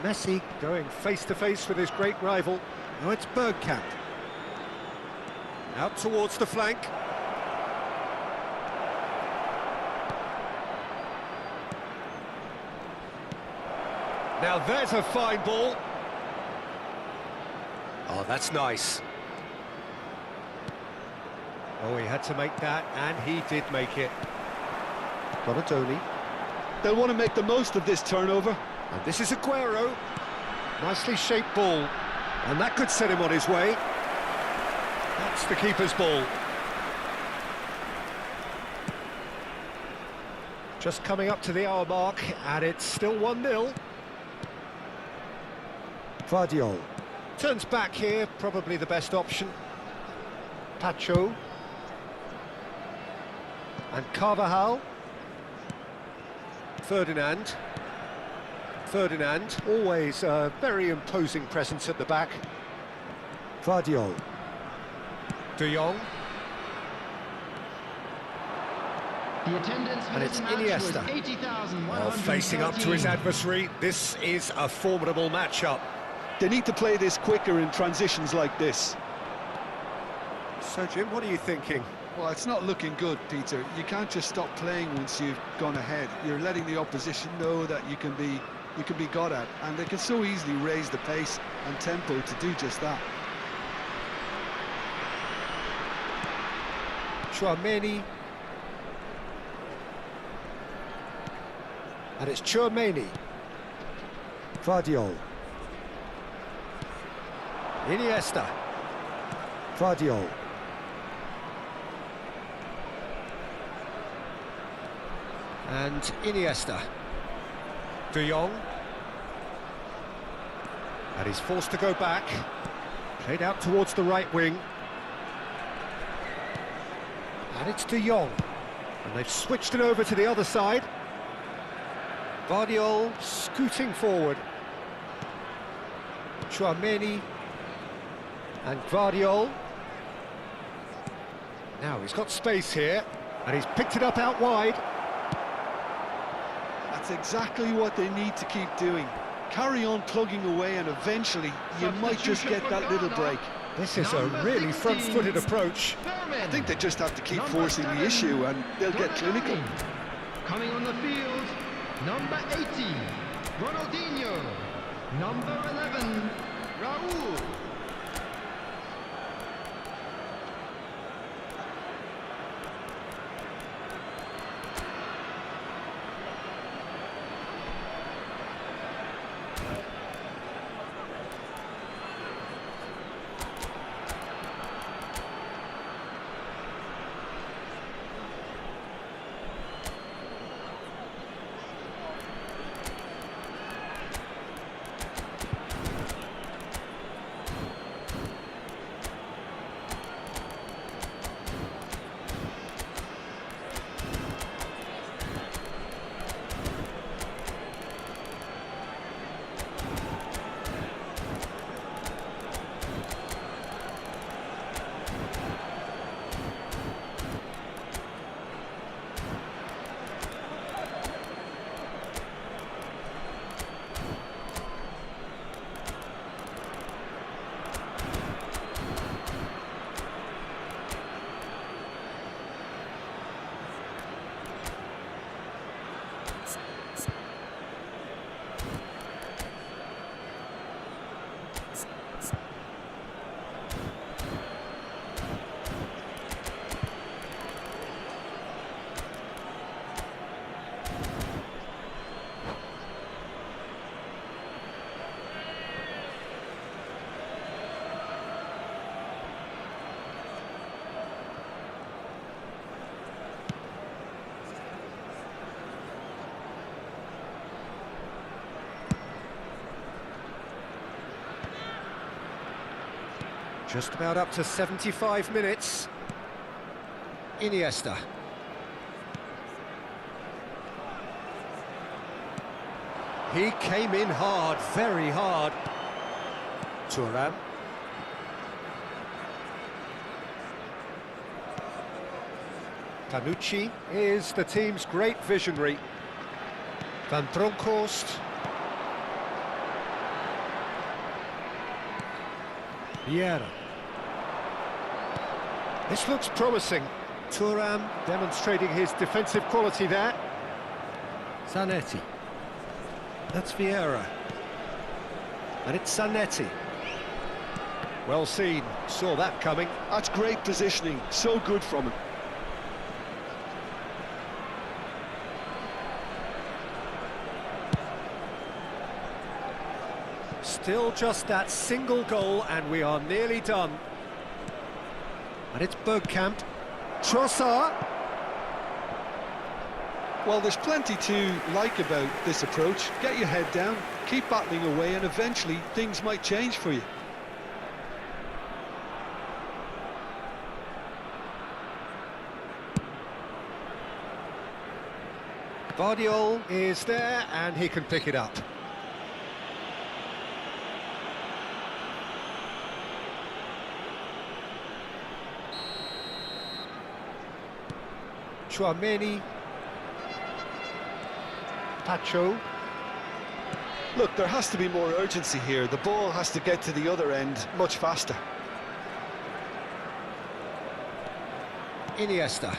Messi going face-to-face with his great rival. Now it's Bergkamp. Out towards the flank. Now there's a fine ball. Oh, that's nice. Oh, he had to make that, and he did make it. Donadoni. They'll want to make the most of this turnover. And this is Aguero. Nicely shaped ball. And that could set him on his way. That's the keeper's ball. Just coming up to the hour mark, and it's still 1-0. Vardiol. Turns back here, probably the best option. Pacho. And Carvajal. Ferdinand. Always a very imposing presence at the back. Vardiol. De Jong. The attendance And it's Iniesta. 80,113. Facing up to his adversary, this is a formidable matchup. They need to play this quicker in transitions like this. So, Jim, what are you thinking? Well, it's not looking good, Peter. You can't just stop playing once you've gone ahead. You're letting the opposition know that you can be got at, and they can so easily raise the pace and tempo to do just that. Tchouaméni. And it's Tchouaméni. Gvardiol. Iniesta. Gvardiol. And Iniesta. De Jong. And he's forced to go back. Played out towards the right wing. And it's De Jong. And they've switched it over to the other side. Gvardiol scooting forward. Tchouaméni. And Gvardiol. Now he's got space here. And he's picked it up out wide. That's exactly what they need to keep doing. Carry on plugging away and eventually you might just get that little break. This is a really front-footed approach. I think they just have to keep forcing the issue and they'll get clinical. Coming on the field, number 18, Ronaldinho. Number 11, Raul. Just about up to 75 minutes. Iniesta. He came in hard, very hard. Thuram. Tanucci is the team's great visionary. Van Bronckhorst. Vieira. This looks promising. Thuram demonstrating his defensive quality there. Zanetti. That's Vieira. And it's Zanetti. Well seen, saw that coming. That's great positioning, so good from him. Still just that single goal and we are nearly done. And it's Bergkamp. Trossard. Well, there's plenty to like about this approach. Get your head down, keep battling away, and eventually things might change for you. Gvardiol is there and he can pick it up. Tchouaméni. Pacho. Look, there has to be more urgency here. The ball has to get to the other end much faster. Iniesta.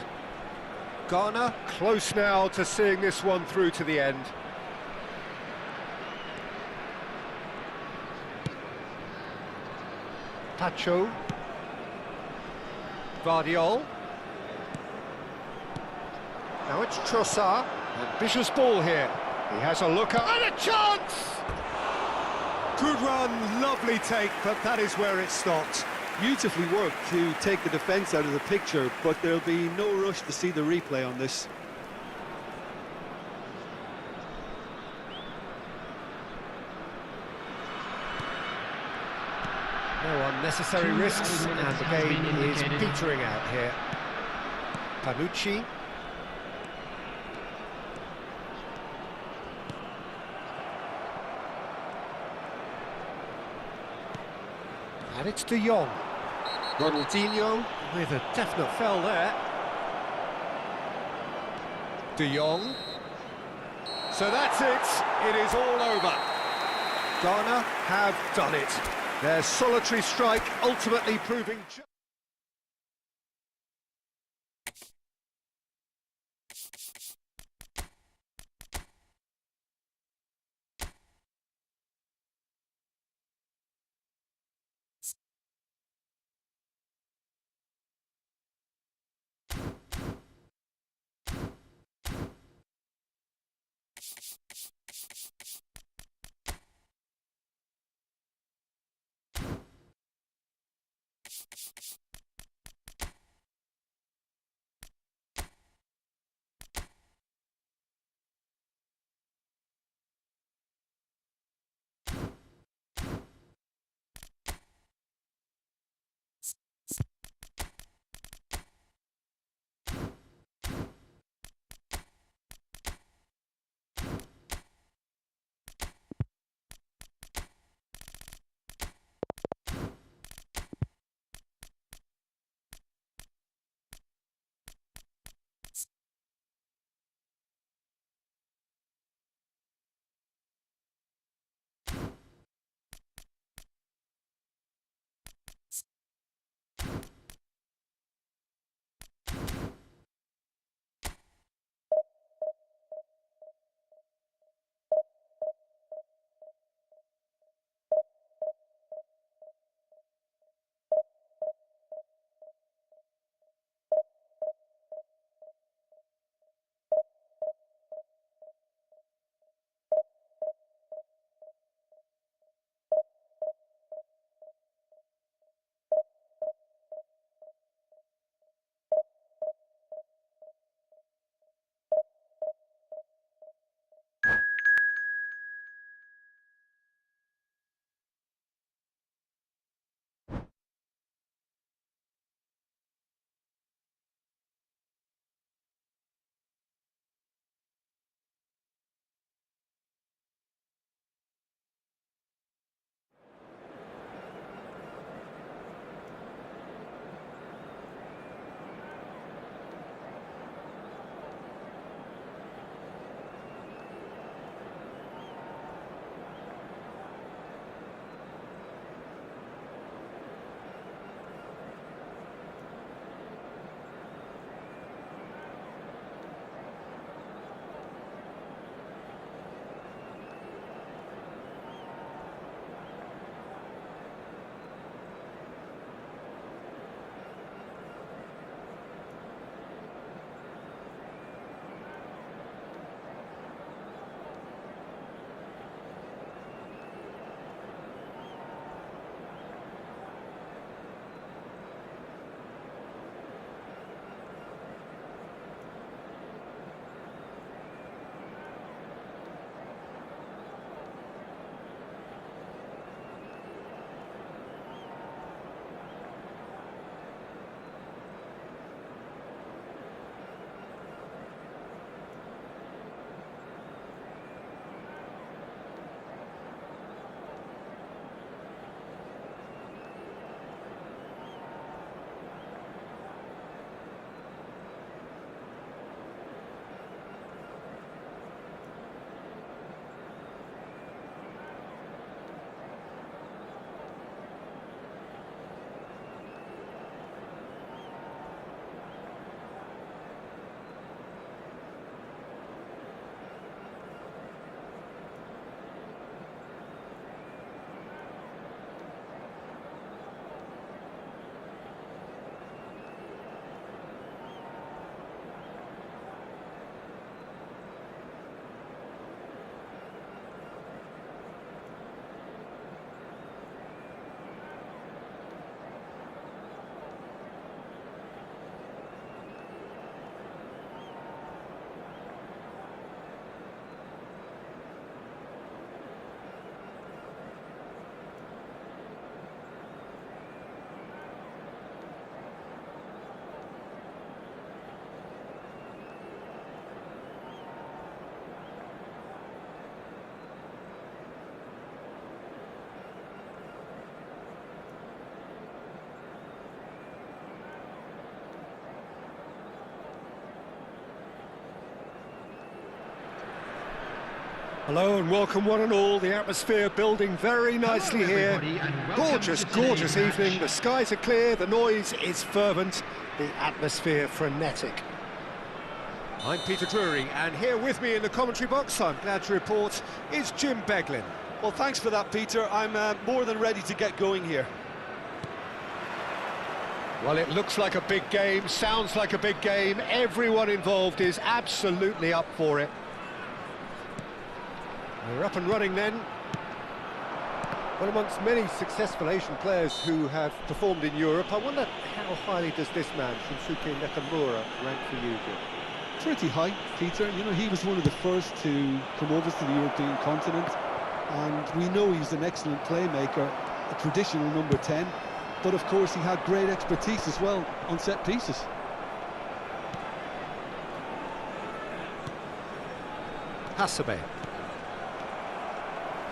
Ghana close now to seeing this one through to the end. Pacho. Gvardiol. Now it's Trossard. Ambitious ball here. He has a look at and a chance! Good run, lovely take, but that is where it stopped. Beautifully worked to take the defence out of the picture, but there'll be no rush to see the replay on this. No unnecessary risks, and the game is petering out here. Panucci. And it's De Jong. Ronaldinho with a definite foul there. De Jong. So that's it. It is all over. Ghana have done it. Their solitary strike ultimately proving... Hello and welcome one and all. The atmosphere building very nicely here. Everybody, and welcome Gorgeous, to today's gorgeous match. evening. The skies are clear, the noise is fervent, the atmosphere frenetic. I'm Peter Drury, and here with me in the commentary box, I'm glad to report, is Jim Beglin. Well, thanks for that, Peter. I'm more than ready to get going here. Well, it looks like a big game, sounds like a big game. Everyone involved is absolutely up for it. We're up and running then. Well, amongst many successful Asian players who have performed in Europe, I wonder how highly does this man, Shunsuke Nakamura, rank for you, Jim? Pretty high, Peter. You know, he was one of the first to come over to the European continent, and we know he's an excellent playmaker, a traditional number 10, but of course he had great expertise as well on set pieces. Hasebe.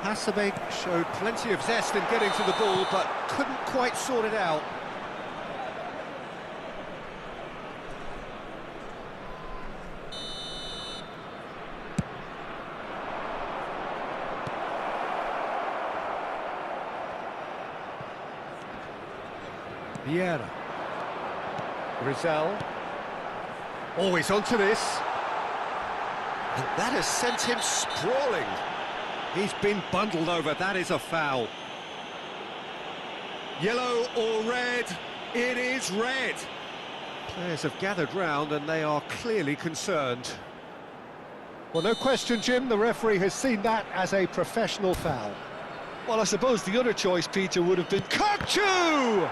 Hasebe showed plenty of zest in getting to the ball, but couldn't quite sort it out. Vieira. Rizal. Always onto this. And that has sent him sprawling. He's been bundled over, that is a foul. Yellow or red? It is red. Players have gathered round and they are clearly concerned. Well, no question, Jim, the referee has seen that as a professional foul. Well, I suppose the other choice, Peter, would have been... Kokchu!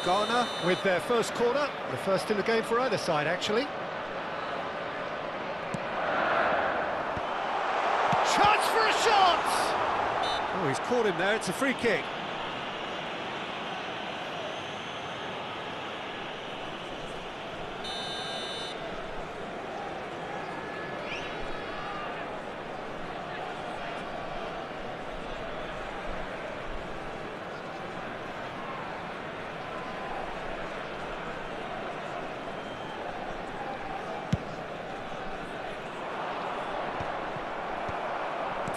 Ghana with their first corner, the first in the game for either side, actually. Chance for a shot! Oh, he's caught him there, it's a free kick.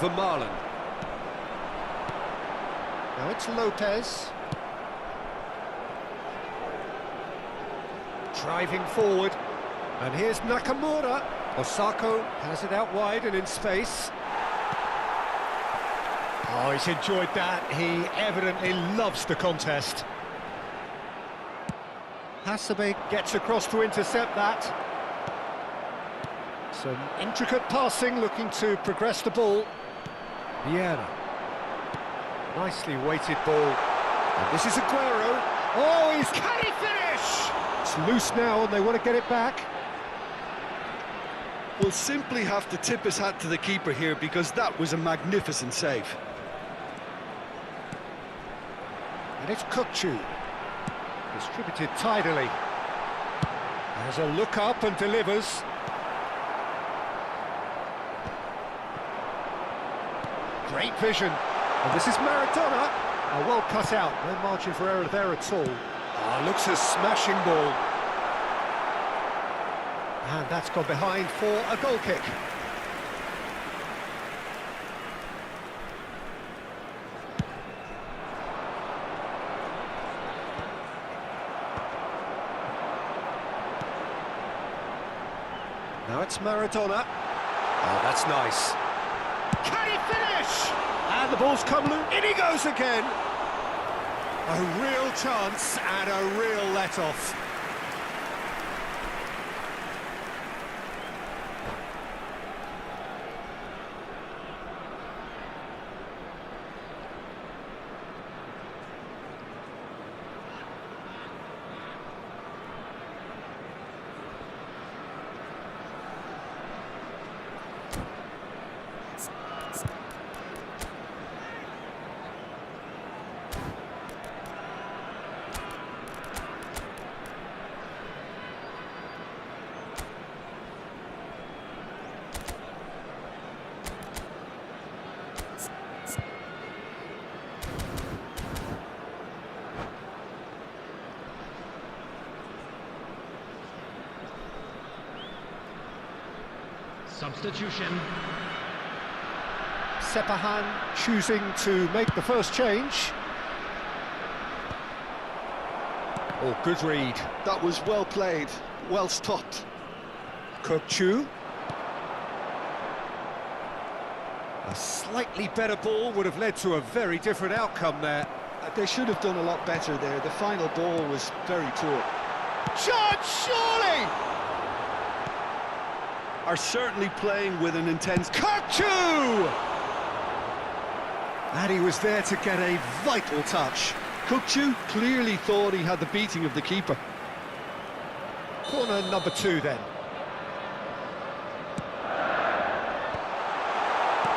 Vermaelen. Now it's Lopez. Driving forward. And here's Nakamura. Osako has it out wide and in space. Oh, he's enjoyed that. He evidently loves the contest. Hasebe gets across to intercept that. Some intricate passing, looking to progress the ball. Vieira. Nicely weighted ball. And this is Aguero. Oh, can he finish? It's loose now and they want to get it back. We'll simply have to tip his hat to the keeper here because that was a magnificent save. And it's Kokchu. Distributed tidily. Has a look up and delivers. Great vision. And this is Maradona. Oh, well cut out. No margin for error there at all. Oh, looks a smashing ball. And that's gone behind for a goal kick. Now it's Maradona. Oh, that's nice. Can he finish? And the ball's come loose. In he goes again. A real chance and a real let-off. substitution. Sepahan choosing to make the first change. Oh, good read. That was well played, well stopped. Kökçü. A slightly better ball would have led to a very different outcome there. They should have done a lot better there. The final ball was very poor. Chance, surely! Are certainly playing with an intense... Kökçü! And he was there to get a vital touch. Kökçü clearly thought he had the beating of the keeper. Corner number 2 then.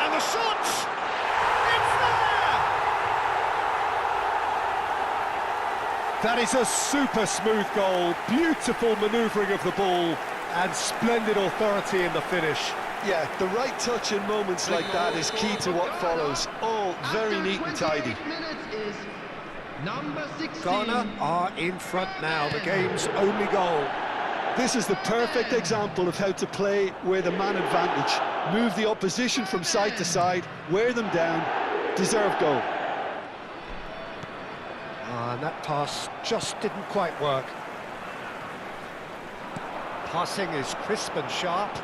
And the shot! It's there! That is a super smooth goal, beautiful manoeuvring of the ball, and splendid authority in the finish. Yeah, the right touch in moments like that is key to what follows. All very neat and tidy. Number 16. Ghana are in front now, the game's only goal. This is the perfect example of how to play with a man advantage. Move the opposition from side to side, wear them down, deserve goal. And that pass just didn't quite work. Passing is crisp and sharp.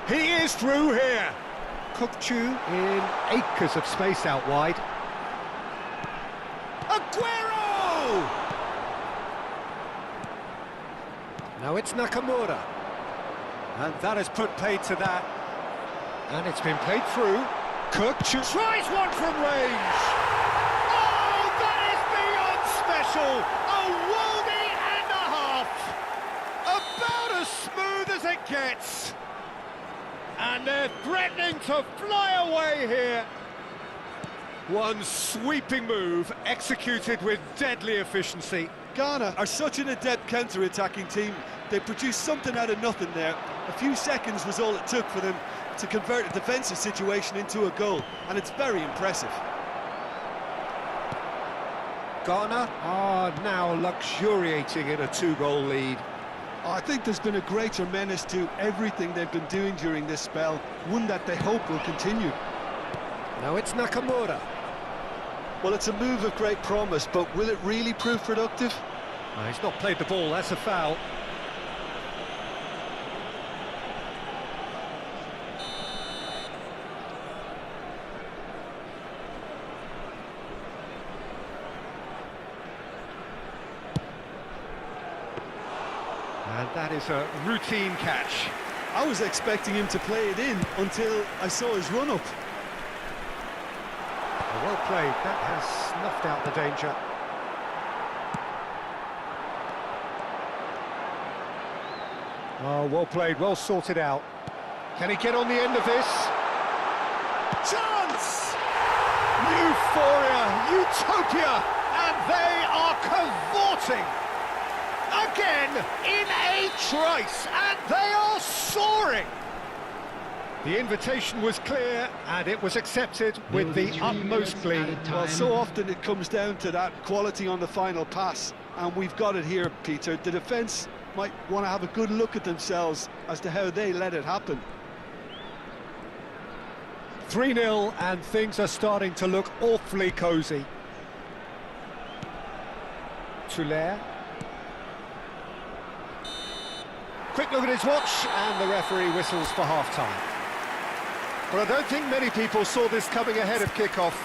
He is through here. Kökçü in acres of space out wide. Aguero! Now it's Nakamura. And that has put paid to that. And it's been played through. Kökçü tries one from range. Oh, that is beyond special. A worldie and a half. About as smooth as it gets. And they're threatening to fly away here. One sweeping move, executed with deadly efficiency. Ghana are such an adept counter-attacking team. They produced something out of nothing there. A few seconds was all it took for them to convert a defensive situation into a goal, and it's very impressive. Ghana are now luxuriating in a 2-goal lead. I think there's been a greater menace to everything they've been doing during this spell, one that they hope will continue. Now it's Nakamura. Well, it's a move of great promise, but will it really prove productive? He's not played the ball, that's a foul. And that is a routine catch. I was expecting him to play it in until I saw his run-up. Well played, that has snuffed out the danger. Oh, well played, well sorted out. Can he get on the end of this? Chance! Euphoria, utopia, and they are cavorting. Again, in a trice, and they are soaring. The invitation was clear, and it was accepted with the utmost glee. Well, so often it comes down to that quality on the final pass, and we've got it here, Peter. The defence might want to have a good look at themselves as to how they let it happen. 3-0, and things are starting to look awfully cosy. Tuller. Quick look at his watch, and the referee whistles for half-time. But I don't think many people saw this coming ahead of kick-off.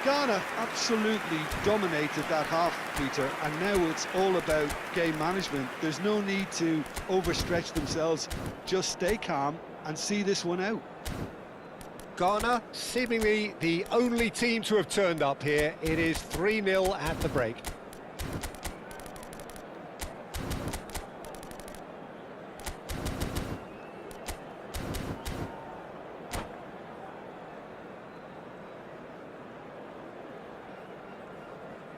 Ghana absolutely dominated that half, Peter, and now it's all about game management. There's no need to overstretch themselves. Just stay calm and see this one out. Ghana, seemingly the only team to have turned up here. It is 3-0 at the break.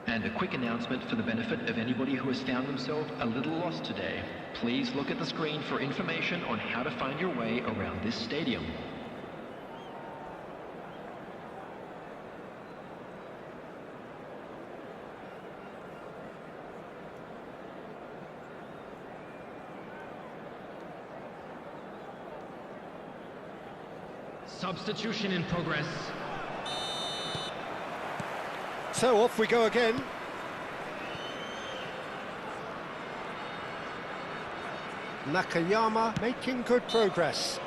And a quick announcement for the benefit of anybody who has found themselves a little lost today. Please look at the screen for information on how to find your way around this stadium. Substitution in progress. So off we go again. Nakayama making good progress.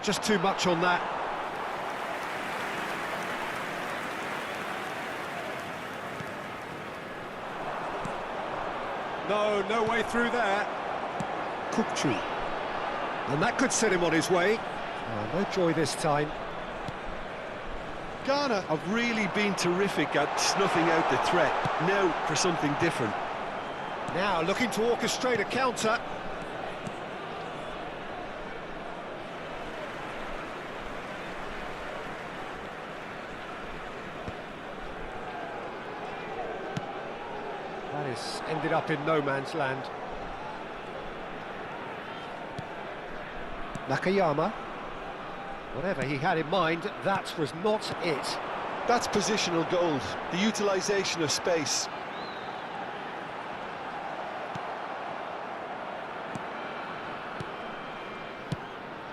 Just too much on that. No way through there. Kukchu. And that could set him on his way. Oh, no joy this time. Ghana have really been terrific at snuffing out the threat. Now for something different. Now looking to orchestrate a counter. That is ended up in no man's land. Nakayama. Whatever he had in mind, that was not it. That's positional gold, the utilisation of space.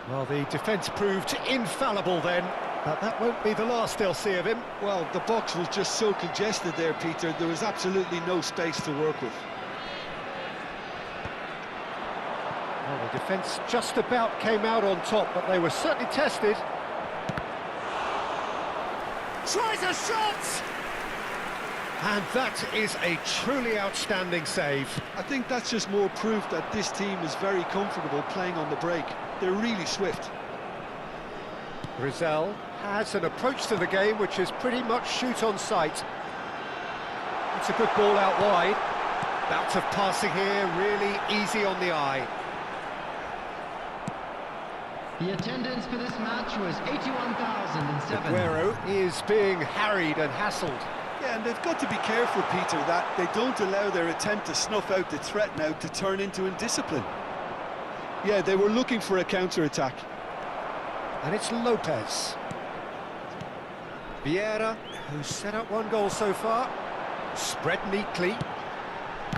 Well, the defence proved infallible then, but that won't be the last they'll see of him. Well, the box was just so congested there, Peter. There was absolutely no space to work with. Well, the defence just about came out on top, but they were certainly tested. Tries a shot! And that is a truly outstanding save. I think that's just more proof that this team is very comfortable playing on the break. They're really swift. Rizal has an approach to the game which is pretty much shoot on sight. It's a good ball out wide. Bout of passing here, really easy on the eye. The attendance for this match was 81,007. Aguero is being harried and hassled. Yeah, and they've got to be careful, Peter, that they don't allow their attempt to snuff out the threat now to turn into indiscipline. Yeah, they were looking for a counter-attack. And it's Lopez. Vieira, who's set up one goal so far. Spread neatly.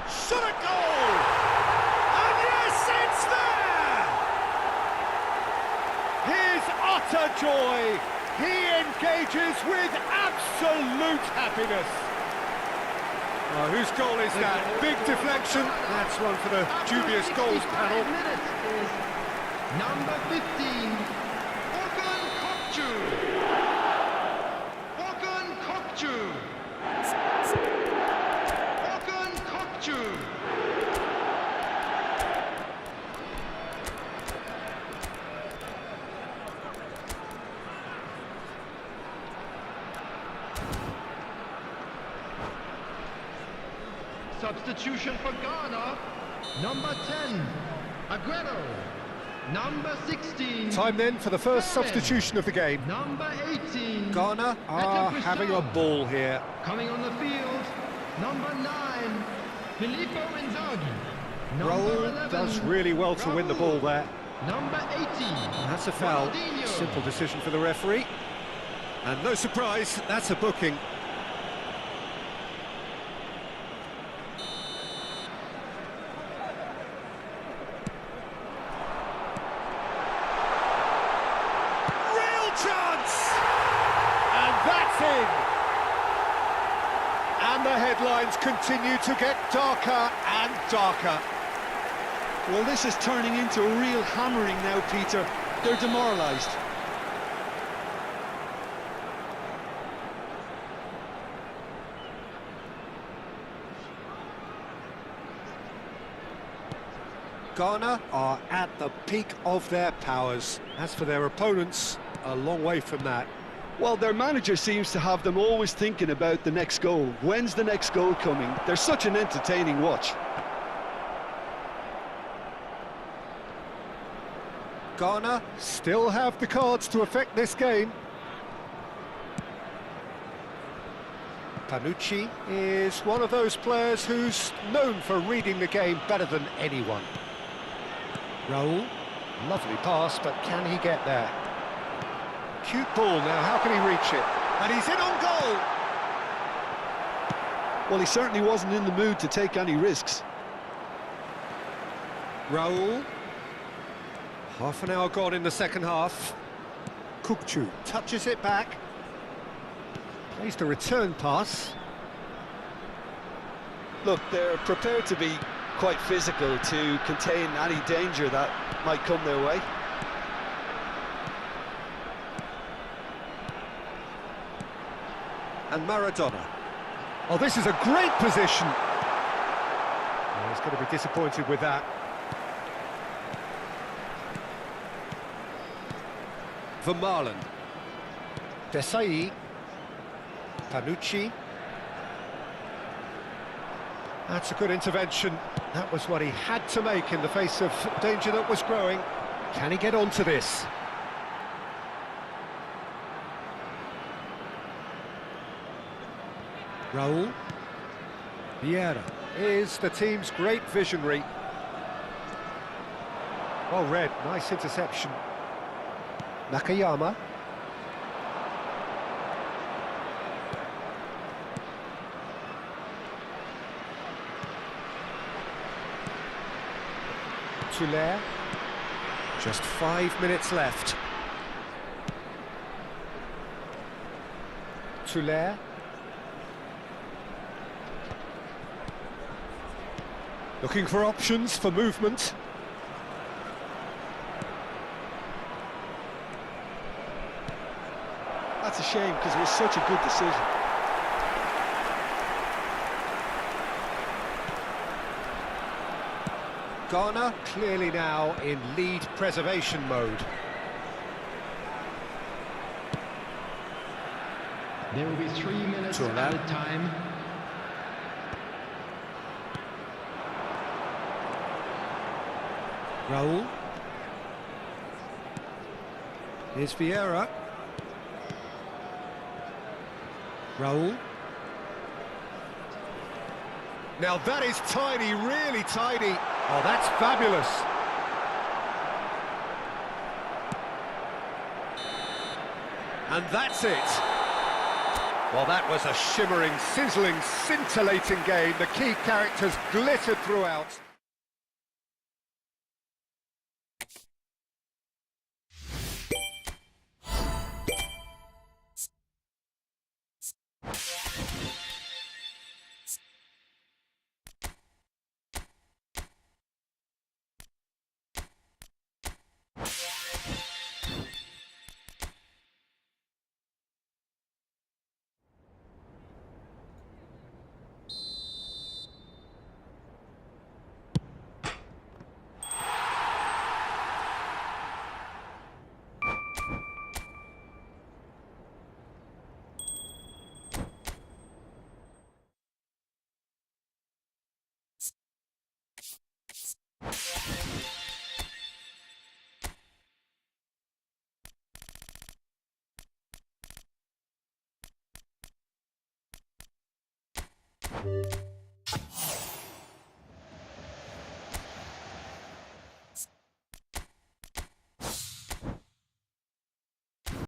Shot a goal! And yes, it's there! His utter joy. He engages with absolute happiness. Oh, whose goal is that? Big deflection. That's one for the dubious goals panel. Number 15, Håkon Kokcu. Håkon Kokcu. Håkon Kokcu. Substitution for Ghana. Number 10, Aguero. Number 16. Time then for the first substitution of the game. Number 18. Ghana are having a ball here. Coming on the field, number 9, Filippo Inzaghi. Number Raul 11, does really well to win the ball there. Number 18. That's a foul. Ronaldinho. Simple decision for the referee. And no surprise, that's a booking. Chance! And that's in! And the headlines continue to get darker and darker. Well, this is turning into a real hammering now, Peter. They're demoralised. Ghana are at the peak of their powers. As for their opponents, a long way from that. Well, their manager seems to have them always thinking about the next goal. When's the next goal coming? They're such an entertaining watch. Ghana still have the cards to affect this game. Panucci is one of those players who's known for reading the game better than anyone. Raul, lovely pass, but can he get there? Cute ball now, how can he reach it? And he's in on goal. Well, he certainly wasn't in the mood to take any risks. Raul. Half an hour gone in the second half. Kukçu touches it back. Plays the return pass. Look, they're prepared to be quite physical to contain any danger that might come their way. And Maradona. Oh, this is a great position. Oh, he's going to be disappointed with that. Vermaelen. Desailly. Panucci. That's a good intervention. That was what he had to make in the face of danger that was growing. Can he get onto this? Raul. Vieira is the team's great visionary. Well read, nice interception. Nakayama. Tuller. Just 5 minutes left. Tuller. Looking for options for movement. That's a shame because it was such a good decision. Ghana clearly now in lead preservation mode. There will be 3 minutes added time. Raul. Here's Vieira. Raul. Now that is tidy, really tidy. Oh, that's fabulous. And that's it. Well, that was a shimmering, sizzling, scintillating game. The key characters glittered throughout.